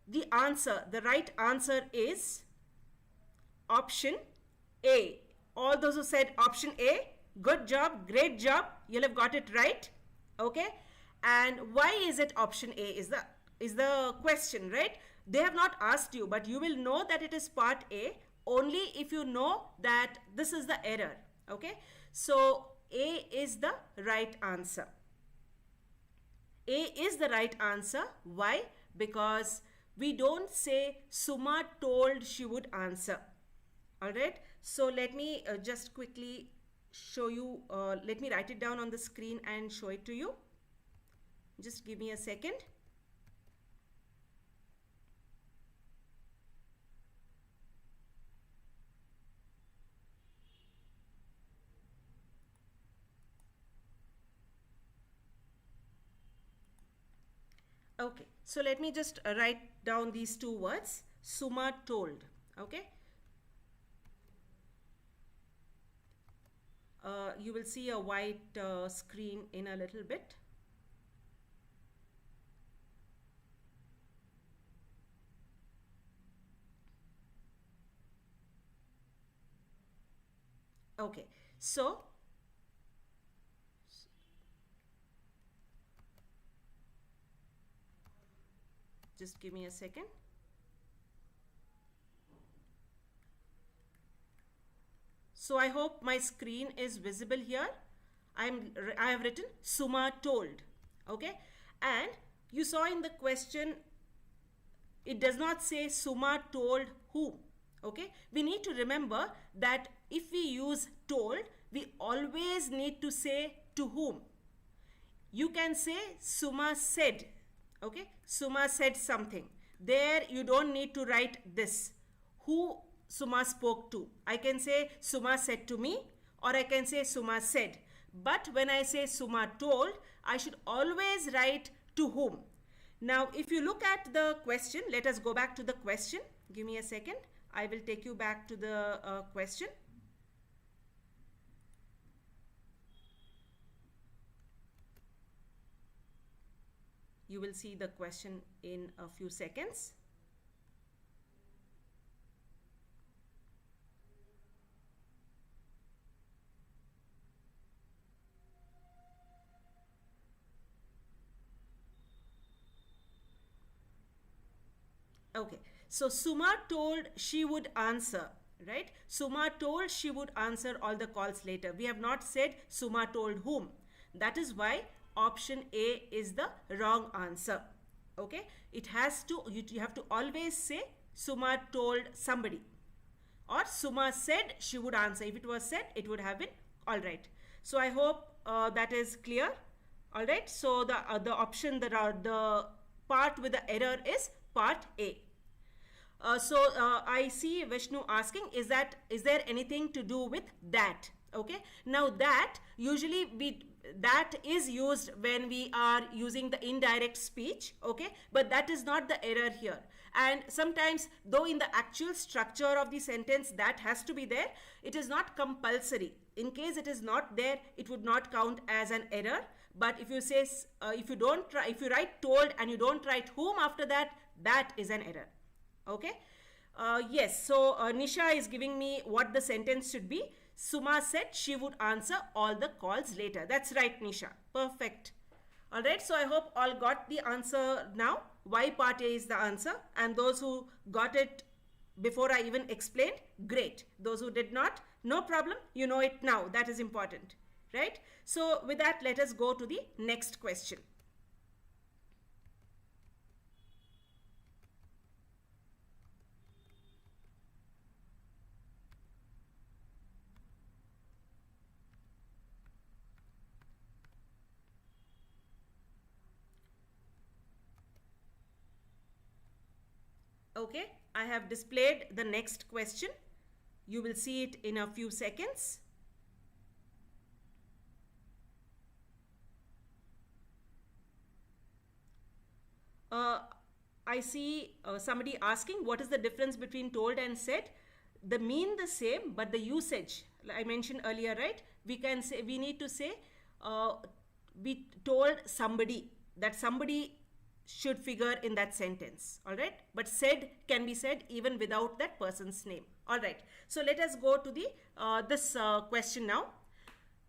the answer, the right answer is option A. All those who said option A, good job, great job. You'll have got it right. Okay, and why is it option A is the question, right? They have not asked you, but you will know that it is part A only if you know that this is the error. Okay, so A is the right answer. A is the right answer. Why? Because we don't say Suma told she would answer. All right, so let me just quickly show you, let me write it down on the screen and show it to you. Just give me a second. Okay, so let me just write down these two words, Suma told. Okay, you will see a white screen in a little bit. Okay, so just give me a second. So I hope my screen is visible here. I have written Suma told. Okay, and you saw in the question it does not say Suma told who. Okay, we need to remember that if we use told, we always need to say to whom. You can say Suma said. Okay, Suma said something. There you don't need to write this, who Suma spoke to. I can say Suma said to me, or I can say Suma said. But when I say Suma told, I should always write to whom. Now if you look at the question, let us go back to the question. Give me a second. I will take you back to the question. You will see the question in a few seconds. Okay, so Suma told she would answer, right? Suma told she would answer all the calls later. We have not said Suma told whom. That is why option A is the wrong answer. Okay, it has to, you have to always say Suma told somebody, or Suma said she would answer. If it was said, it would have been all right. So I hope that is clear. All right, so the option, the part with the error is part A. I see Vishnu asking, is there anything to do with that? Okay, now that usually that is used when we are using the indirect speech. Okay, but that is not the error here. And sometimes, though in the actual structure of the sentence that has to be there, it is not compulsory. In case it is not there, it would not count as an error. But if you say if you write told and you don't write whom after that, that is an error. Okay. Yes, so Nisha is giving me what the sentence should be. Suma said she would answer all the calls later. That's right, Nisha. Perfect. All right, so I hope all got the answer now. Why part A is the answer. And those who got it before I even explained, great. Those who did not, no problem. You know it now. That is important, right? So with that, let us go to the next question. Okay, I have displayed the next question. You will see it in a few seconds. I see somebody asking, what is the difference between told and said? The mean the same, but the usage, I mentioned earlier, right? We can say, we need to say, we told somebody, that somebody should figure in that sentence. All right, but said can be said even without that person's name. All right, so let us go to the this question now.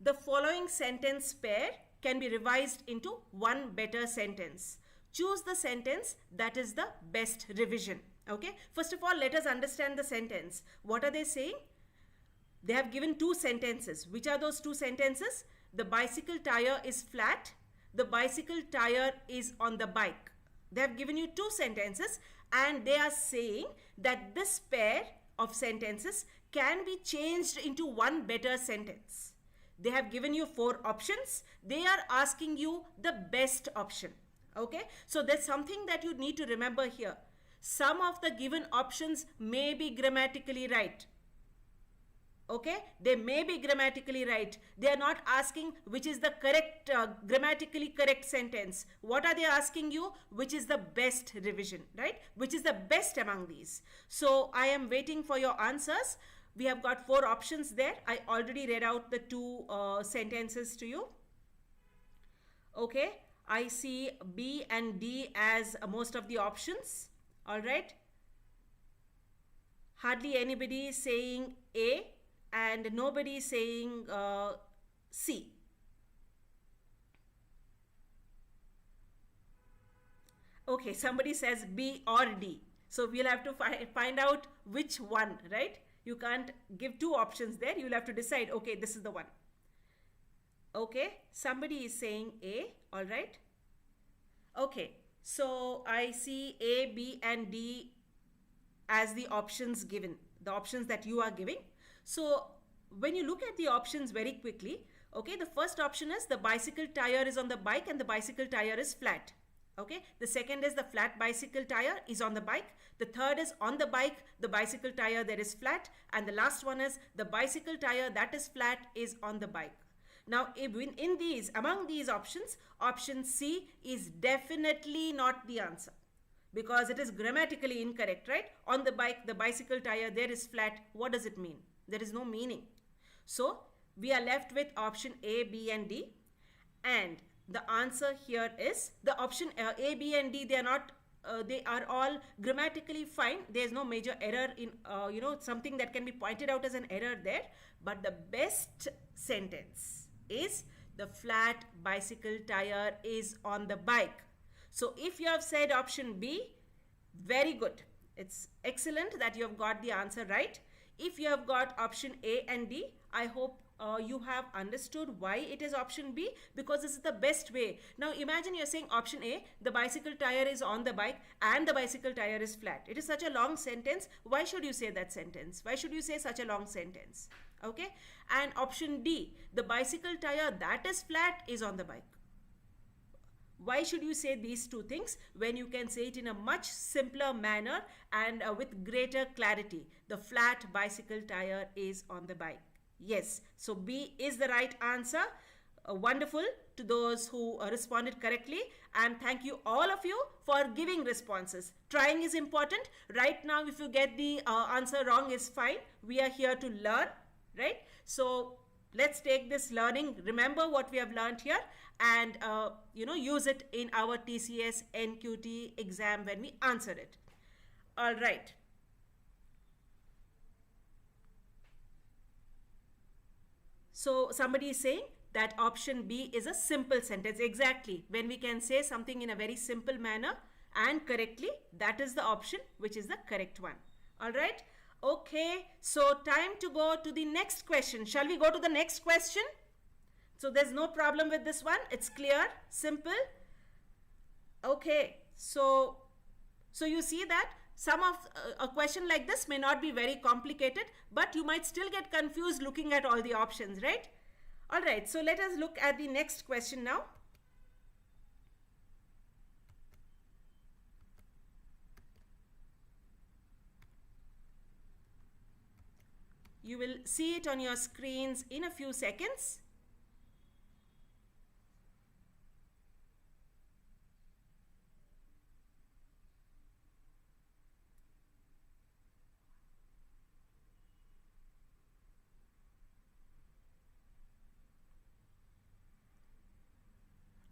The following sentence pair can be revised into one better sentence. Choose the sentence that is the best revision. Okay, first of all, let us understand the sentence. What are they saying? They have given two sentences. Which are those two sentences? The bicycle tire is flat. The bicycle tire is on the bike. They have given you two sentences and they are saying that this pair of sentences can be changed into one better sentence. They have given you 4 options. They are asking you the best option. Okay, so there's something that you need to remember here. Some of the given options may be grammatically right. Okay, they may be grammatically right. They are not asking which is the correct, grammatically correct sentence. What are they asking you? Which is the best revision, right? Which is the best among these. So I am waiting for your answers. We have got 4 options there. I already read out the 2 sentences to you. Okay, I see B and D as most of the options. All right. Hardly anybody is saying A. And nobody is saying C. Okay, somebody says B or D. So we'll have to find out which one, right? You can't give 2 options there. You'll have to decide, okay, this is the one. Okay, somebody is saying A, all right. Okay, so I see A, B and D as the options given, the options that you are giving. So when you look at the options very quickly, okay, the first option is the bicycle tire is on the bike and the bicycle tire is flat. Okay, the second is the flat bicycle tire is on the bike. The third is on the bike, the bicycle tire there is flat. And the last one is the bicycle tire that is flat is on the bike. Now, in these, among these options, option C is definitely not the answer because it is grammatically incorrect, right? On the bike, the bicycle tire there is flat. What does it mean? There is no meaning. So we are left with option A, B and D, and the answer here is the option A, B and D. They are not they are all grammatically fine. There is no major error in something that can be pointed out as an error there, but the best sentence is the flat bicycle tire is on the bike. So if you have said option B, very good. It's excellent that you have got the answer right. If you have got option A and D, I hope you have understood why it is option B, because this is the best way. Now imagine you're saying option A, the bicycle tire is on the bike and the bicycle tire is flat. It is such a long sentence. Why should you say that sentence? Why should you say such a long sentence? Okay. And option D, the bicycle tire that is flat is on the bike. Why should you say these two things when you can say it in a much simpler manner and with greater clarity? The flat bicycle tire is on the bike. Yes, so B is the right answer. Wonderful to those who responded correctly, and thank you all of you for giving responses. Trying is important. Right now, if you get the answer wrong is fine. We are here to learn, right? So let's take this learning, remember what we have learned here, and use it in our TCS NQT exam when we answer it. All right. So somebody is saying that option B is a simple sentence. Exactly. When we can say something in a very simple manner and correctly, that is the option which is the correct one. All right. Okay. So time to go to the next question. Shall we go to the next question? So there's no problem with this one. It's clear, simple. Okay. So you see that some of a question like this may not be very complicated, but you might still get confused looking at all the options, right? All right, so let us look at the next question now. You will see it on your screens in a few seconds.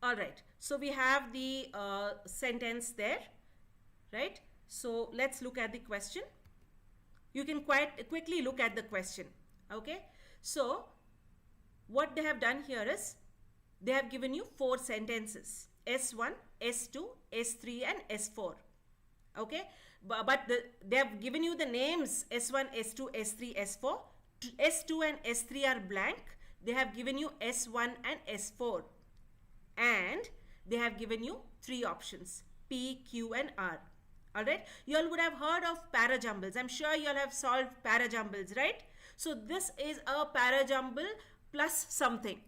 All right, so we have the sentence there, right? So let's look at the question. You can quite quickly look at the question, okay? So what they have done here is they have given you 4 sentences, S1, S2, S3 and S4, okay? But they have given you the names S1, S2, S3, S4. S2 and S3 are blank. They have given you S1 and S4. And they have given you 3 options, P, Q and R. Alright, you all would have heard of parajumbles. I'm sure you all have solved parajumbles, right? So this is a parajumble plus something.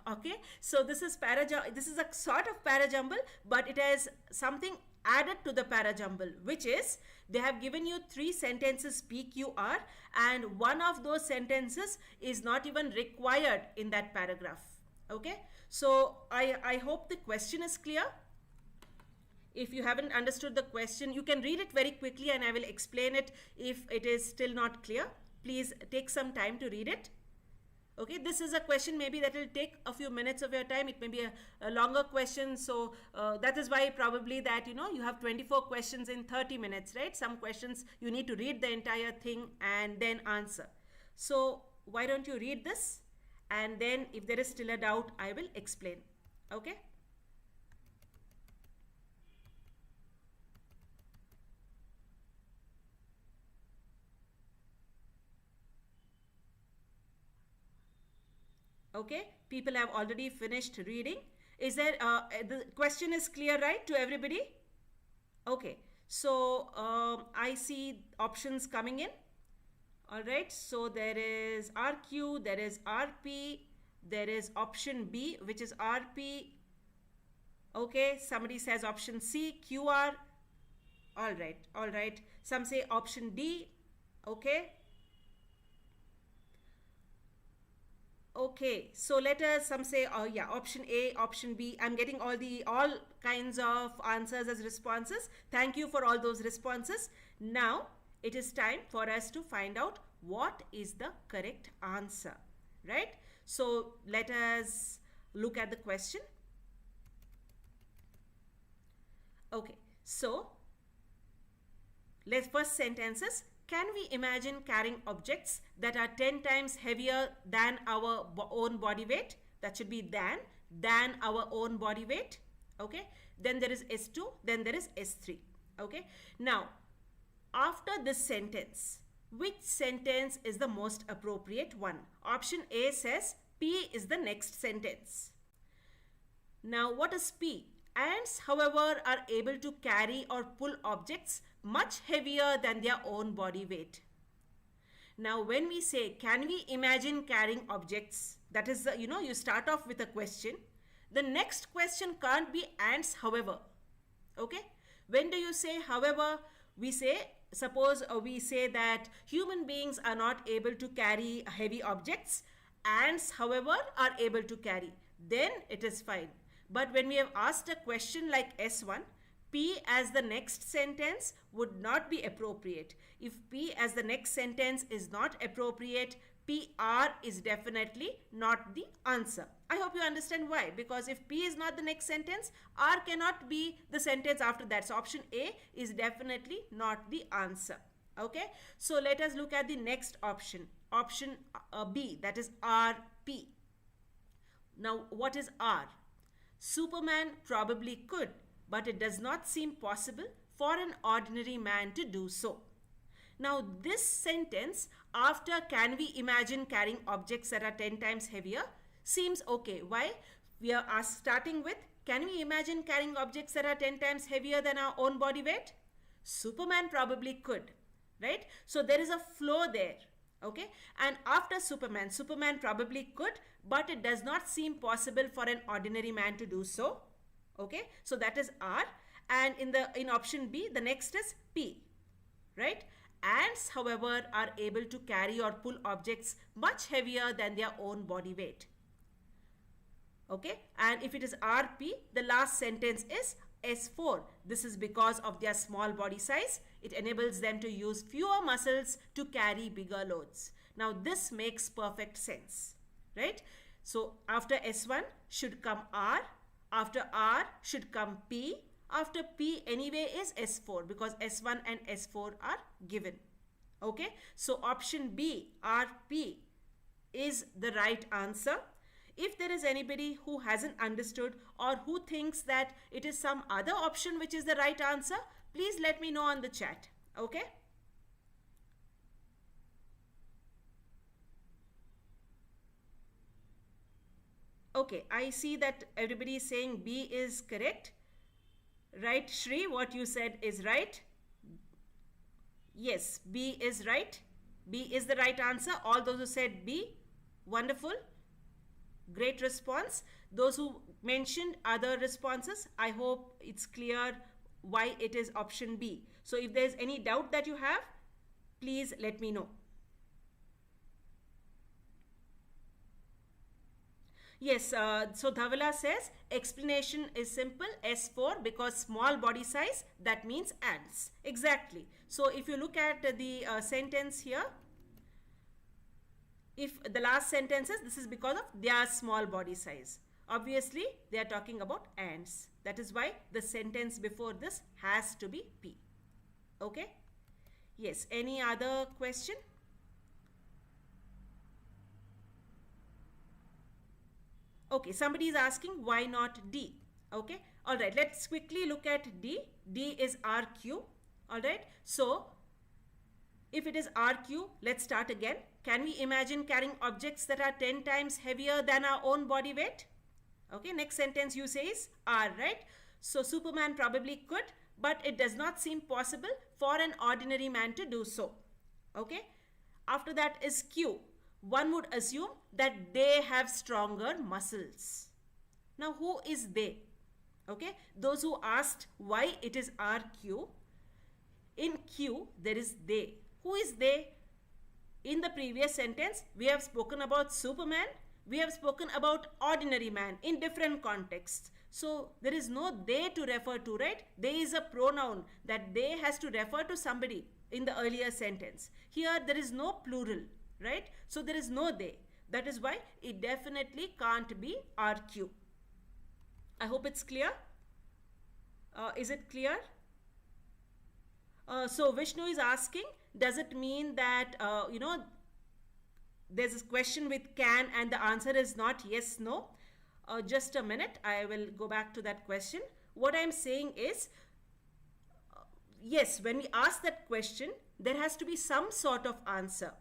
Okay, so this is a sort of parajumble, but it has something added to the parajumble, which is they have given you 3 sentences P, Q, R, and one of those sentences is not even required in that paragraph. Okay, so I hope the question is clear. If you haven't understood the question, you can read it very quickly and I will explain it if it is still not clear. Please take some time to read it. Okay, this is a question maybe that will take a few minutes of your time. It may be a longer question, so that is why probably that you have 24 questions in 30 minutes, right? Some questions you need to read the entire thing and then answer. So why don't you read this, and then if there is still a doubt, I will explain. Okay. Okay, people have already finished reading. Is there, the question is clear, right, to everybody? Okay, so I see options coming in. All right, so there is RQ, there is RP, there is option B, which is RP. Okay, somebody says option C, QR. All right. Some say option D. Okay. Okay, so let us, some say, oh yeah, option A, option B. I'm getting all kinds of answers as responses. Thank you for all those responses. Now it is time for us to find out what is the correct answer, right? So let us look at the question. Okay, so let's first sentences. Can we imagine carrying objects that are 10 times heavier than our own body weight? That should be than our own body weight. Okay. Then there is S2, then there is S3. Okay. Now, after this sentence, Which sentence is the most appropriate one? Option A says P is the next sentence. Now, what is P? Ants, however, are able to carry or pull objects much heavier than their own body weight. Now, when we say, can we imagine carrying objects? That is, you start off with a question. The next question can't be ants, however. Okay? When do you say, however? We say, suppose we say that human beings are not able to carry heavy objects. Ants, however, are able to carry. Then it is fine. But when we have asked a question like S1, P as the next sentence would not be appropriate. If P as the next sentence is not appropriate, PR is definitely not the answer. I hope you understand why. Because if P is not the next sentence, R cannot be the sentence after that. So option A is definitely not the answer. Okay. So let us look at the next option. Option B, that is RP. Now what is R? Superman probably could, but it does not seem possible for an ordinary man to do so. Now this sentence after can we imagine carrying objects that are 10 times heavier seems okay. Why? We are starting with can we imagine carrying objects that are 10 times heavier than our own body weight? Superman probably could, right? So there is a flow there. Okay, and after Superman probably could, but it does not seem possible for an ordinary man to do so. Okay, so that is R, and in option B, the next is P, right? Ants, however, are able to carry or pull objects much heavier than their own body weight. Okay, and if it is RP, the last sentence is S4. This is because of their small body size. It enables them to use fewer muscles to carry bigger loads. Now this makes perfect sense, right? So after S1 should come R, after R should come P, after P anyway is S4 because S1 and S4 are given. Okay, so option B, RP, is the right answer. If there is anybody who hasn't understood or who thinks that it is some other option which is the right answer, please let me know on the chat. Okay? Okay, I see that everybody is saying B is correct. Right, Shri, what you said is right. Yes, B is right. B is the right answer. All those who said B, wonderful. Great response. Those who mentioned other responses, I hope it's clear why it is option B. So if there's any doubt that you have, please let me know. Yes, so Dhavala says explanation is simple, S4, because small body size, that means ants. Exactly. So if you look at the sentence here, if the last sentence is, this is because of their small body size. Obviously, they are talking about ants. That is why the sentence before this has to be P. Okay? Yes, any other question? Okay, somebody is asking why not D. Okay, all right, let's quickly look at D. D is RQ. All right, so if it is RQ, let's start again. Can we imagine carrying objects that are 10 times heavier than our own body weight? Okay, next sentence you say is R, right? So Superman probably could, but it does not seem possible for an ordinary man to do so. Okay, after that is Q. One would assume that they have stronger muscles. Now who is they? Okay, those who asked why it is RQ, in Q there is they. Who is they? In the previous sentence we have spoken about Superman, we have spoken about ordinary man in different contexts. So there is no they to refer to, right? They is a pronoun that they has to refer to somebody in the earlier sentence. Here there is no plural, right? So there is no they. That is why it definitely can't be RQ. I hope it's clear. Is it clear? So Vishnu is asking, does it mean that, there's this question with can and the answer is not yes, no? Just a minute, I will go back to that question. What I'm saying is, yes, when we ask that question, there has to be some sort of answer.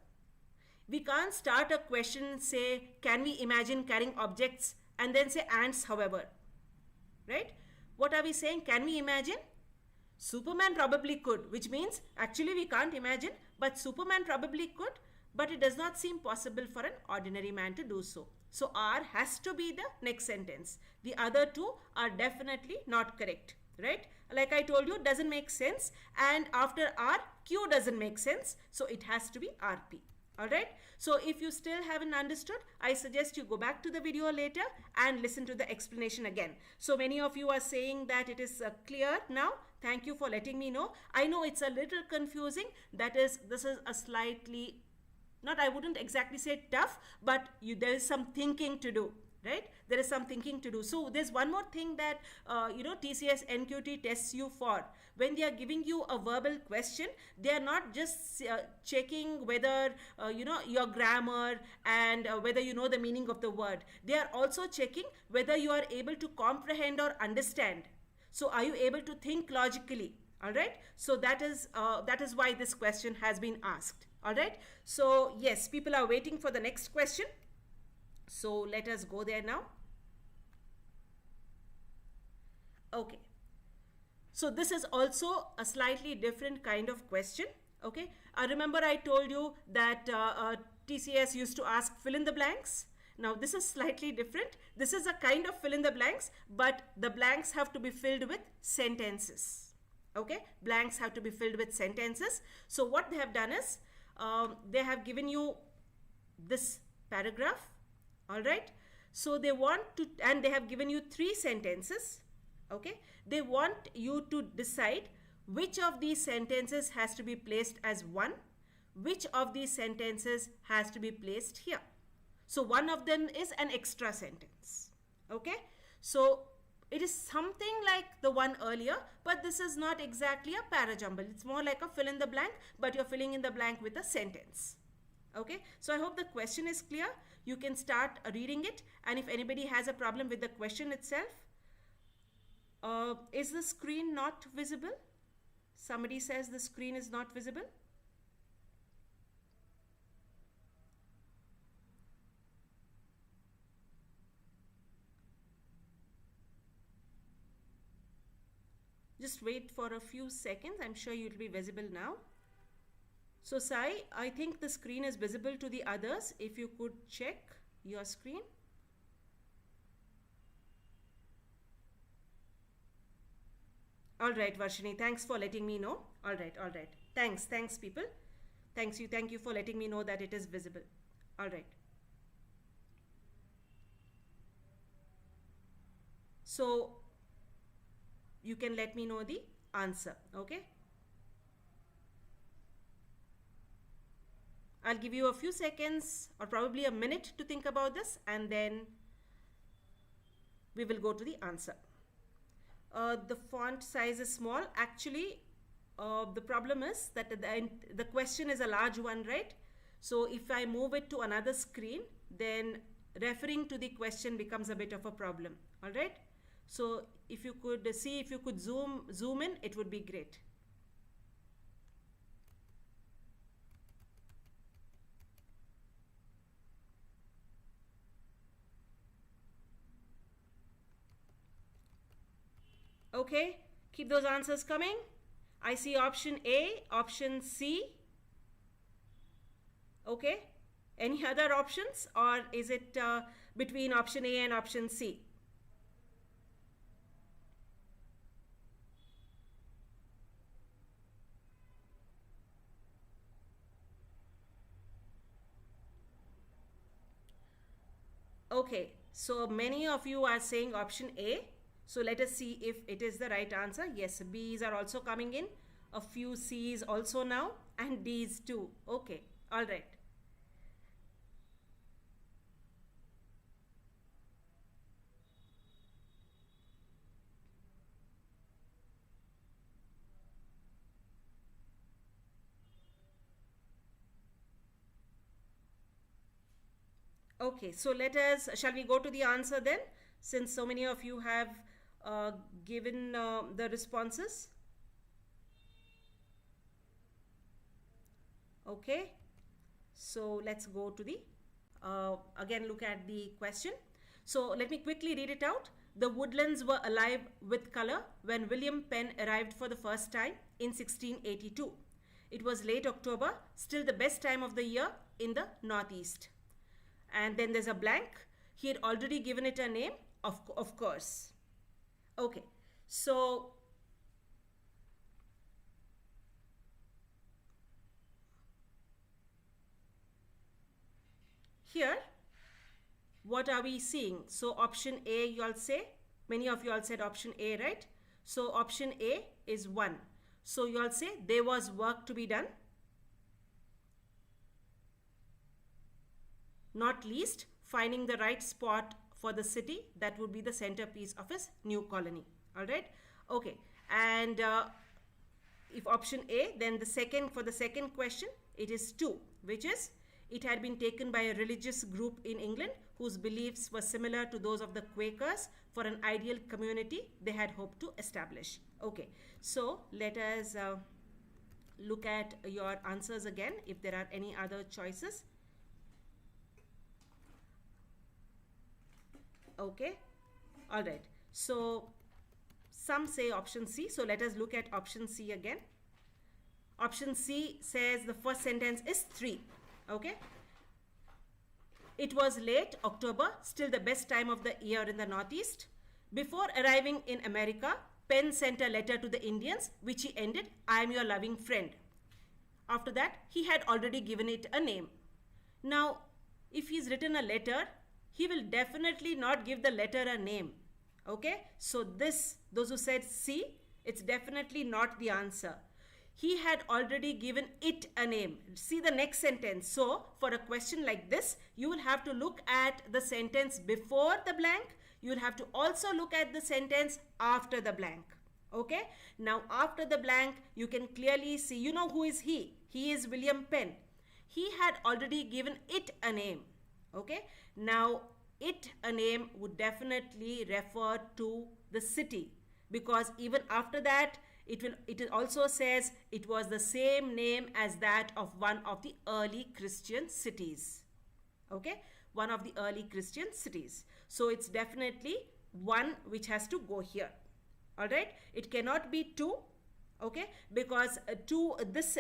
We can't start a question and say, can we imagine carrying objects, and then say ants, however. Right? What are we saying? Can we imagine? Superman probably could, which means actually we can't imagine, but Superman probably could, but it does not seem possible for an ordinary man to do so. So R has to be the next sentence. The other two are definitely not correct, right? Like I told you, it doesn't make sense, and after R, Q doesn't make sense, so it has to be RP. Alright, so if you still haven't understood, I suggest you go back to the video later and listen to the explanation again. So many of you are saying that it is clear now. Thank you for letting me know. I know it's a little confusing. This is a slightly, not, I wouldn't exactly say tough, but there is some thinking to do. Right? There is some thinking to do. So there's one more thing that TCS NQT tests you for. When they are giving you a verbal question, they are not just checking whether your grammar and whether you know the meaning of the word. They are also checking whether you are able to comprehend or understand. So are you able to think logically? All right. So that is why this question has been asked. All right. So yes, people are waiting for the next question. So let us go there now. Okay. So this is also a slightly different kind of question. Okay. Remember I told you that TCS used to ask fill in the blanks. Now this is slightly different. This is a kind of fill in the blanks, but the blanks have to be filled with sentences. Okay. Blanks have to be filled with sentences. So what they have done is they have given you this paragraph. All right. So they want to, and they have given you 3 sentences. Okay. They want you to decide which of these sentences has to be placed as 1, which of these sentences has to be placed here. So one of them is an extra sentence. Okay. So it is something like the one earlier, but this is not exactly a parajumble. It's more like a fill in the blank, but you're filling in the blank with a sentence. Okay. So I hope the question is clear. You can start reading it, and if anybody has a problem with the question itself, is the screen not visible? Somebody says the screen is not visible. Just wait for a few seconds. I'm sure it will be visible now. So Sai, I think the screen is visible to the others. If you could check your screen. All right, Varshini, thanks for letting me know. All right. Thanks people. Thank you for letting me know that it is visible. All right. So you can let me know the answer, okay? I'll give you a few seconds or probably a minute to think about this, and then we will go to the answer. The font size is small. Actually, the problem is that the question is a large one, right? So if I move it to another screen, then referring to the question becomes a bit of a problem. All right. So if you could see, if you could zoom in, it would be great. Okay, keep those answers coming. I see option A, option C. Okay, any other options, or is it between option A and option C? Okay, so many of you are saying option A. So let us see if it is the right answer. Yes, B's are also coming in. A few C's also now, and D's too. Okay, all right. Okay, so shall we go to the answer then, since so many of you have given the responses? Okay, so let's go to the again look at the question. So let me quickly read it out. The woodlands were alive with color when William Penn arrived for the first time in 1682. It was late October, still the best time of the year in the Northeast. And then there's a blank. He had already given it a name, of course. Okay, so here, what are we seeing? So option A, you all say, many of you all said option A, right? So option A is 1. So you all say there was work to be done. Not least, finding the right spot for the city that would be the centerpiece of his new colony. All right. Okay. And if option A, then for the second question, it is 2, which is it had been taken by a religious group in England whose beliefs were similar to those of the Quakers for an ideal community they had hoped to establish. Okay, so let us look at your answers again if there are any other choices. Okay, all right. So some say option C. So let us look at option C again. Option C says the first sentence is 3. Okay. It was late October, still the best time of the year in the Northeast. Before arriving in America, Penn sent a letter to the Indians, which he ended, "I am your loving friend." After that, he had already given it a name. Now, if he's written a letter, he will definitely not give the letter a name. Okay, so those who said C, it's definitely not the answer. He had already given it a name. See the next sentence. So for a question like this, you will have to look at the sentence before the blank. You will have to also look at the sentence after the blank. Okay, now after the blank, you can clearly see, you know who is he? He is William Penn. He had already given it a name. Okay, now it a name would definitely refer to the city, because even after that, it also says it was the same name as that of one of the early Christian cities. Okay, one of the early Christian cities. So it's definitely 1 which has to go here. All right, it cannot be 2. Okay, because this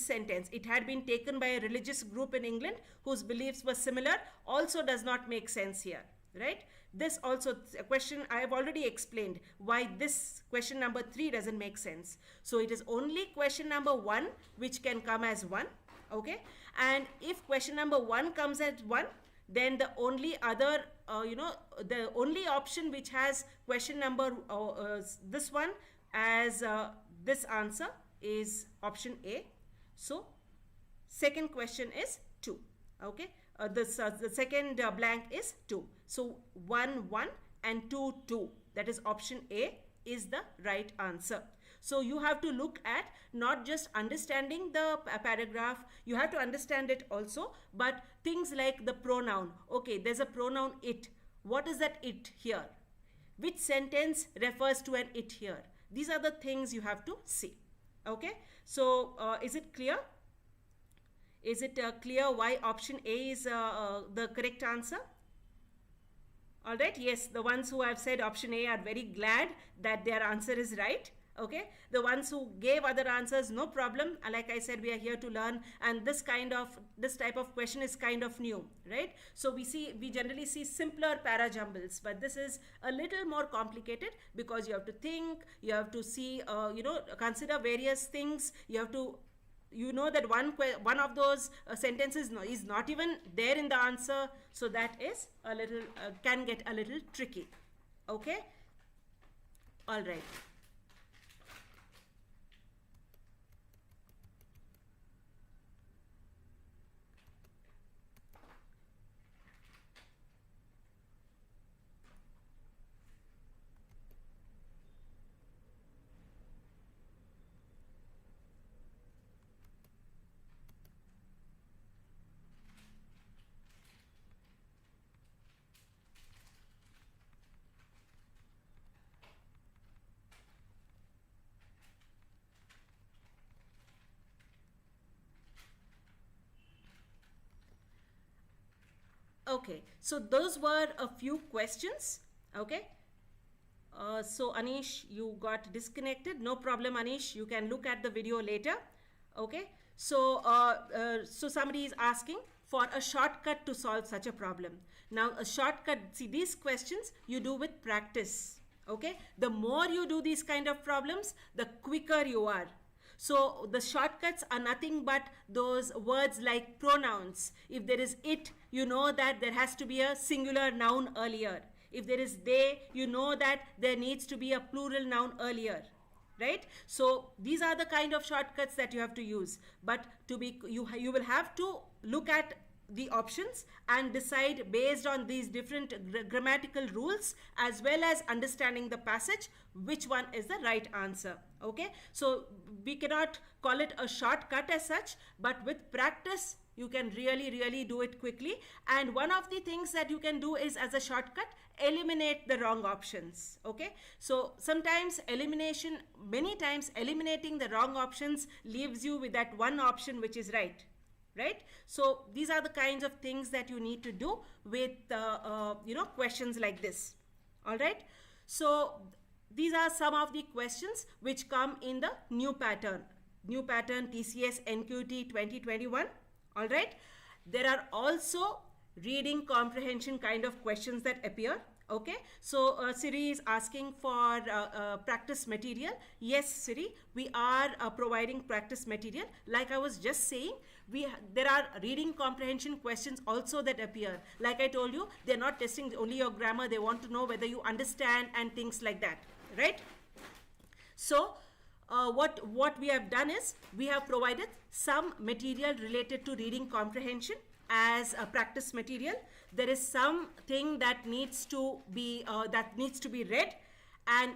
sentence, it had been taken by a religious group in England whose beliefs were similar, also does not make sense here, right? This also a question I have already explained why this question number 3 doesn't make sense. So it is only question number 1 which can come as 1. Okay, and if question number 1 comes as 1, then the only other the only option which has question number this one as this answer is option A. So second question is 2. Okay, the second blank is 2. So 1 1 and 2 2, that is option A is the right answer. So you have to look at not just understanding the paragraph, you have to understand it also, but things like the pronoun. Okay, there's a pronoun it. What is that it here? Which sentence refers to an it here? These are the things you have to see. Okay, so is it clear? Is it clear why option A is the correct answer? All right, yes, the ones who have said option A are very glad that their answer is right. Okay, the ones who gave other answers, no problem. Like I said, we are here to learn, and this type of question is kind of new, right? So we generally see simpler para-jumbles, but this is a little more complicated because you have to think, you have to see, consider various things. You have to, that one of those sentences is not even there in the answer, so that is a little can get a little tricky. Okay, all right. Okay, so those were a few questions. Okay. So Anish, you got disconnected. No problem, Anish. You can look at the video later. Okay. So somebody is asking for a shortcut to solve such a problem. Now, a shortcut. See, these questions you do with practice. Okay. The more you do these kind of problems, the quicker you are. So the shortcuts are nothing but those words like pronouns. If there is it, you know that there has to be a singular noun earlier. If there is they, you know that there needs to be a plural noun earlier, right? So these are the kind of shortcuts that you have to use. But you will have to look at the options and decide based on these different grammatical rules as well as understanding the passage which one is the right answer. Okay, so we cannot call it a shortcut as such, but with practice you can really do it quickly. And one of the things that you can do is, as a shortcut, eliminate the wrong options. Okay, so many times eliminating the wrong options leaves you with that one option which is right. Right? So these are the kinds of things that you need to do with questions like this. All right. So these are some of the questions which come in the new pattern TCS NQT 2021. All right. There are also reading comprehension kind of questions that appear. Okay, so Siri is asking for practice material. Yes, Siri, we are providing practice material. Like I was just saying, there are reading comprehension questions also that appear. Like I told you, they're not testing only your grammar. They want to know whether you understand and things like that, right? So what we have done is we have provided some material related to reading comprehension as a practice material. There is something that needs to be read, and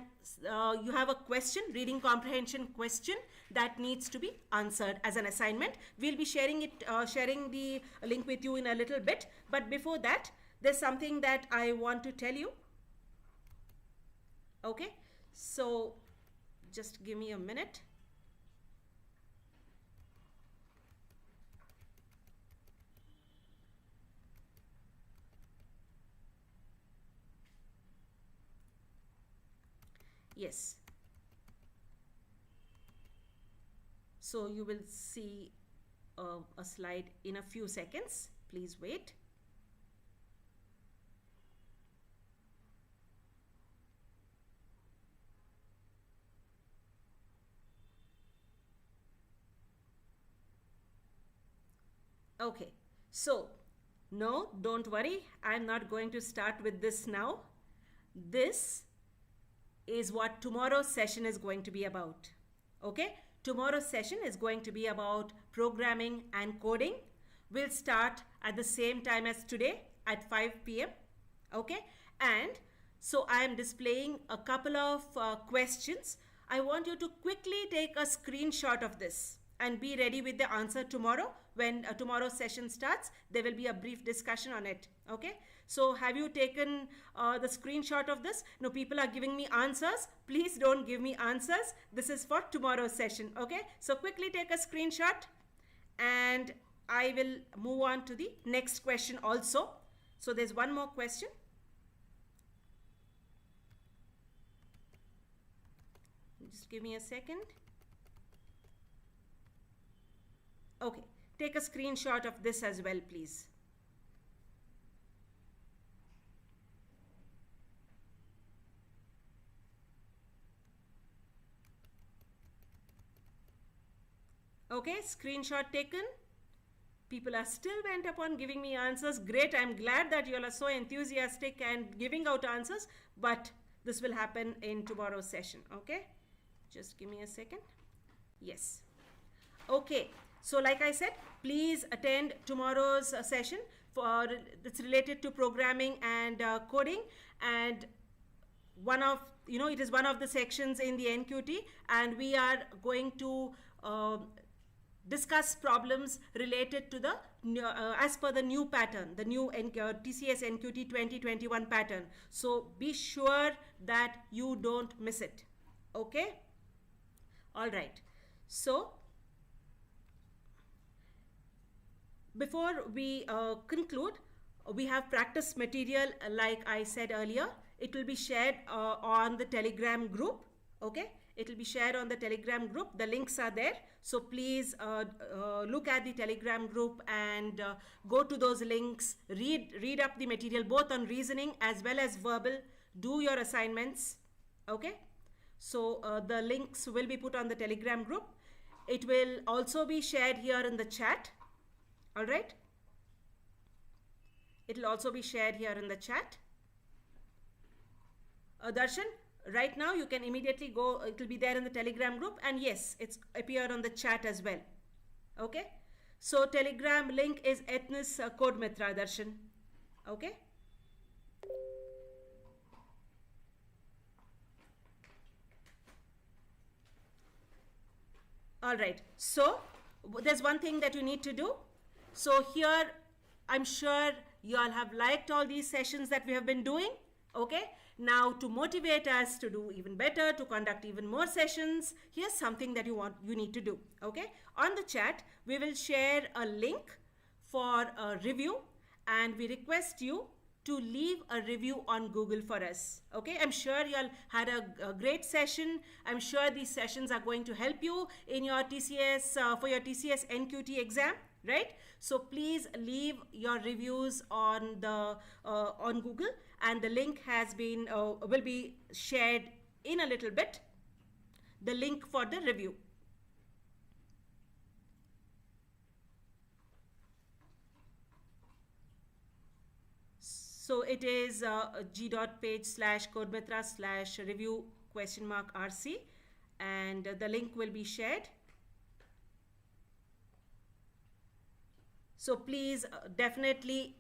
you have a question, reading comprehension question, that needs to be answered as an assignment. We'll be sharing the link with you in a little bit, but before that there's something that I want to tell you. Okay, so just give me a minute. Yes. So you will see a slide in a few seconds. Please wait. Okay. So, no, don't worry. I'm not going to start with this now. This is what tomorrow's session is going to be about. Okay, tomorrow's session is going to be about programming and coding. We'll start at the same time as today at 5 p.m. Okay, and so I am displaying a couple of questions. I want you to quickly take a screenshot of this and be ready with the answer tomorrow. When tomorrow's session starts, there will be a brief discussion on it. Okay, so have you taken the screenshot of this? No, people are giving me answers. Please don't give me answers. This is for tomorrow's session. Okay, so quickly take a screenshot and I will move on to the next question also. So there's one more question. Just give me a second. Okay, take a screenshot of this as well, please. Okay, screenshot taken. People are still bent upon giving me answers. Great, I'm glad that you all are so enthusiastic and giving out answers, but this will happen in tomorrow's session. Okay, just give me a second. Yes. Okay, so like I said, please attend tomorrow's session. It's related to programming and coding, and it is one of the sections in the NQT, and we are going to discuss problems related to the as per the new pattern, the new TCS NQT 2021 pattern. So be sure that you don't miss it. Okay, all right. So before we conclude, We have practice material like I said earlier. It will be shared on the Telegram group. Okay, it will be shared on the Telegram group. The links are there, so please look at the Telegram group and go to those links. Read up the material both on reasoning as well as verbal. Do your assignments. Okay, so the links will be put on the Telegram group. It will also be shared here in the chat. All right, it will also be shared here in the chat. Darshan, right now you can immediately go, it will be there in the Telegram group, and yes, it's appear on the chat as well. Okay, so Telegram link is Ethnus Codemithra, Darshan. Okay, all right, so there's one thing that you need to do. So here I'm sure you all have liked all these sessions that we have been doing. Okay, now to motivate us to do even better, to conduct even more sessions, here's something that you need to do. Okay, on the chat we will share a link for a review, and we request you to leave a review on Google for us. Okay, I'm sure you all had a great session. I'm sure these sessions are going to help you in your TCS for your TCS NQT exam, right? So please leave your reviews on the on Google, and the link has been will be shared in a little bit, the link for the review. So it is g.page/codemithra/review?rc, and the link will be shared. So please definitely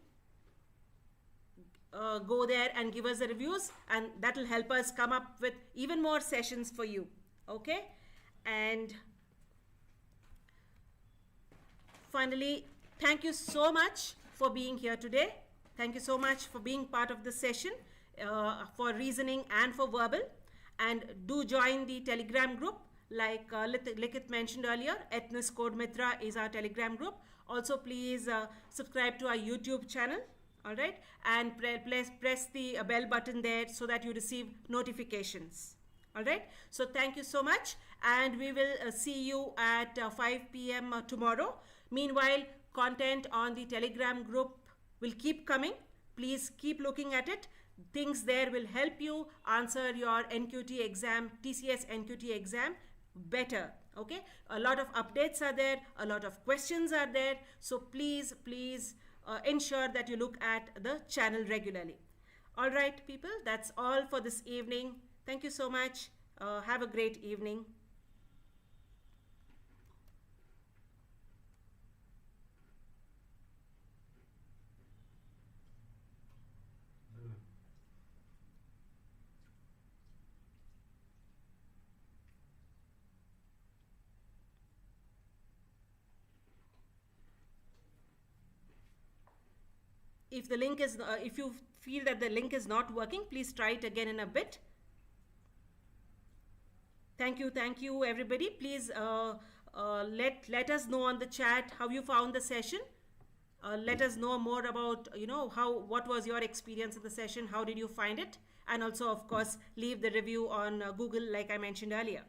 go there and give us the reviews, and that will help us come up with even more sessions for you. Okay, and finally, thank you so much for being here today. Thank you so much for being part of the session for reasoning and for verbal. And do join the Telegram group. Like Likit mentioned earlier, Ethnus Codemithra is our Telegram group. Also, please subscribe to our YouTube channel. All right, and press the bell button there so that you receive notifications. All right, so thank you so much, and we will see you at 5 p.m. Tomorrow. Meanwhile, content on the Telegram group will keep coming. Please keep looking at it. Things there will help you answer your NQT exam, TCS NQT exam better. Okay, a lot of updates are there, a lot of questions are there, so please ensure that you look at the channel regularly. All right, people, that's all for this evening. Thank you so much. Have a great evening. If the link is, if you feel that the link is not working, please try it again in a bit. Thank you everybody. Please let us know on the chat how you found the session. Let us know more about, what was your experience in the session, how did you find it, and also of course leave the review on Google like I mentioned earlier.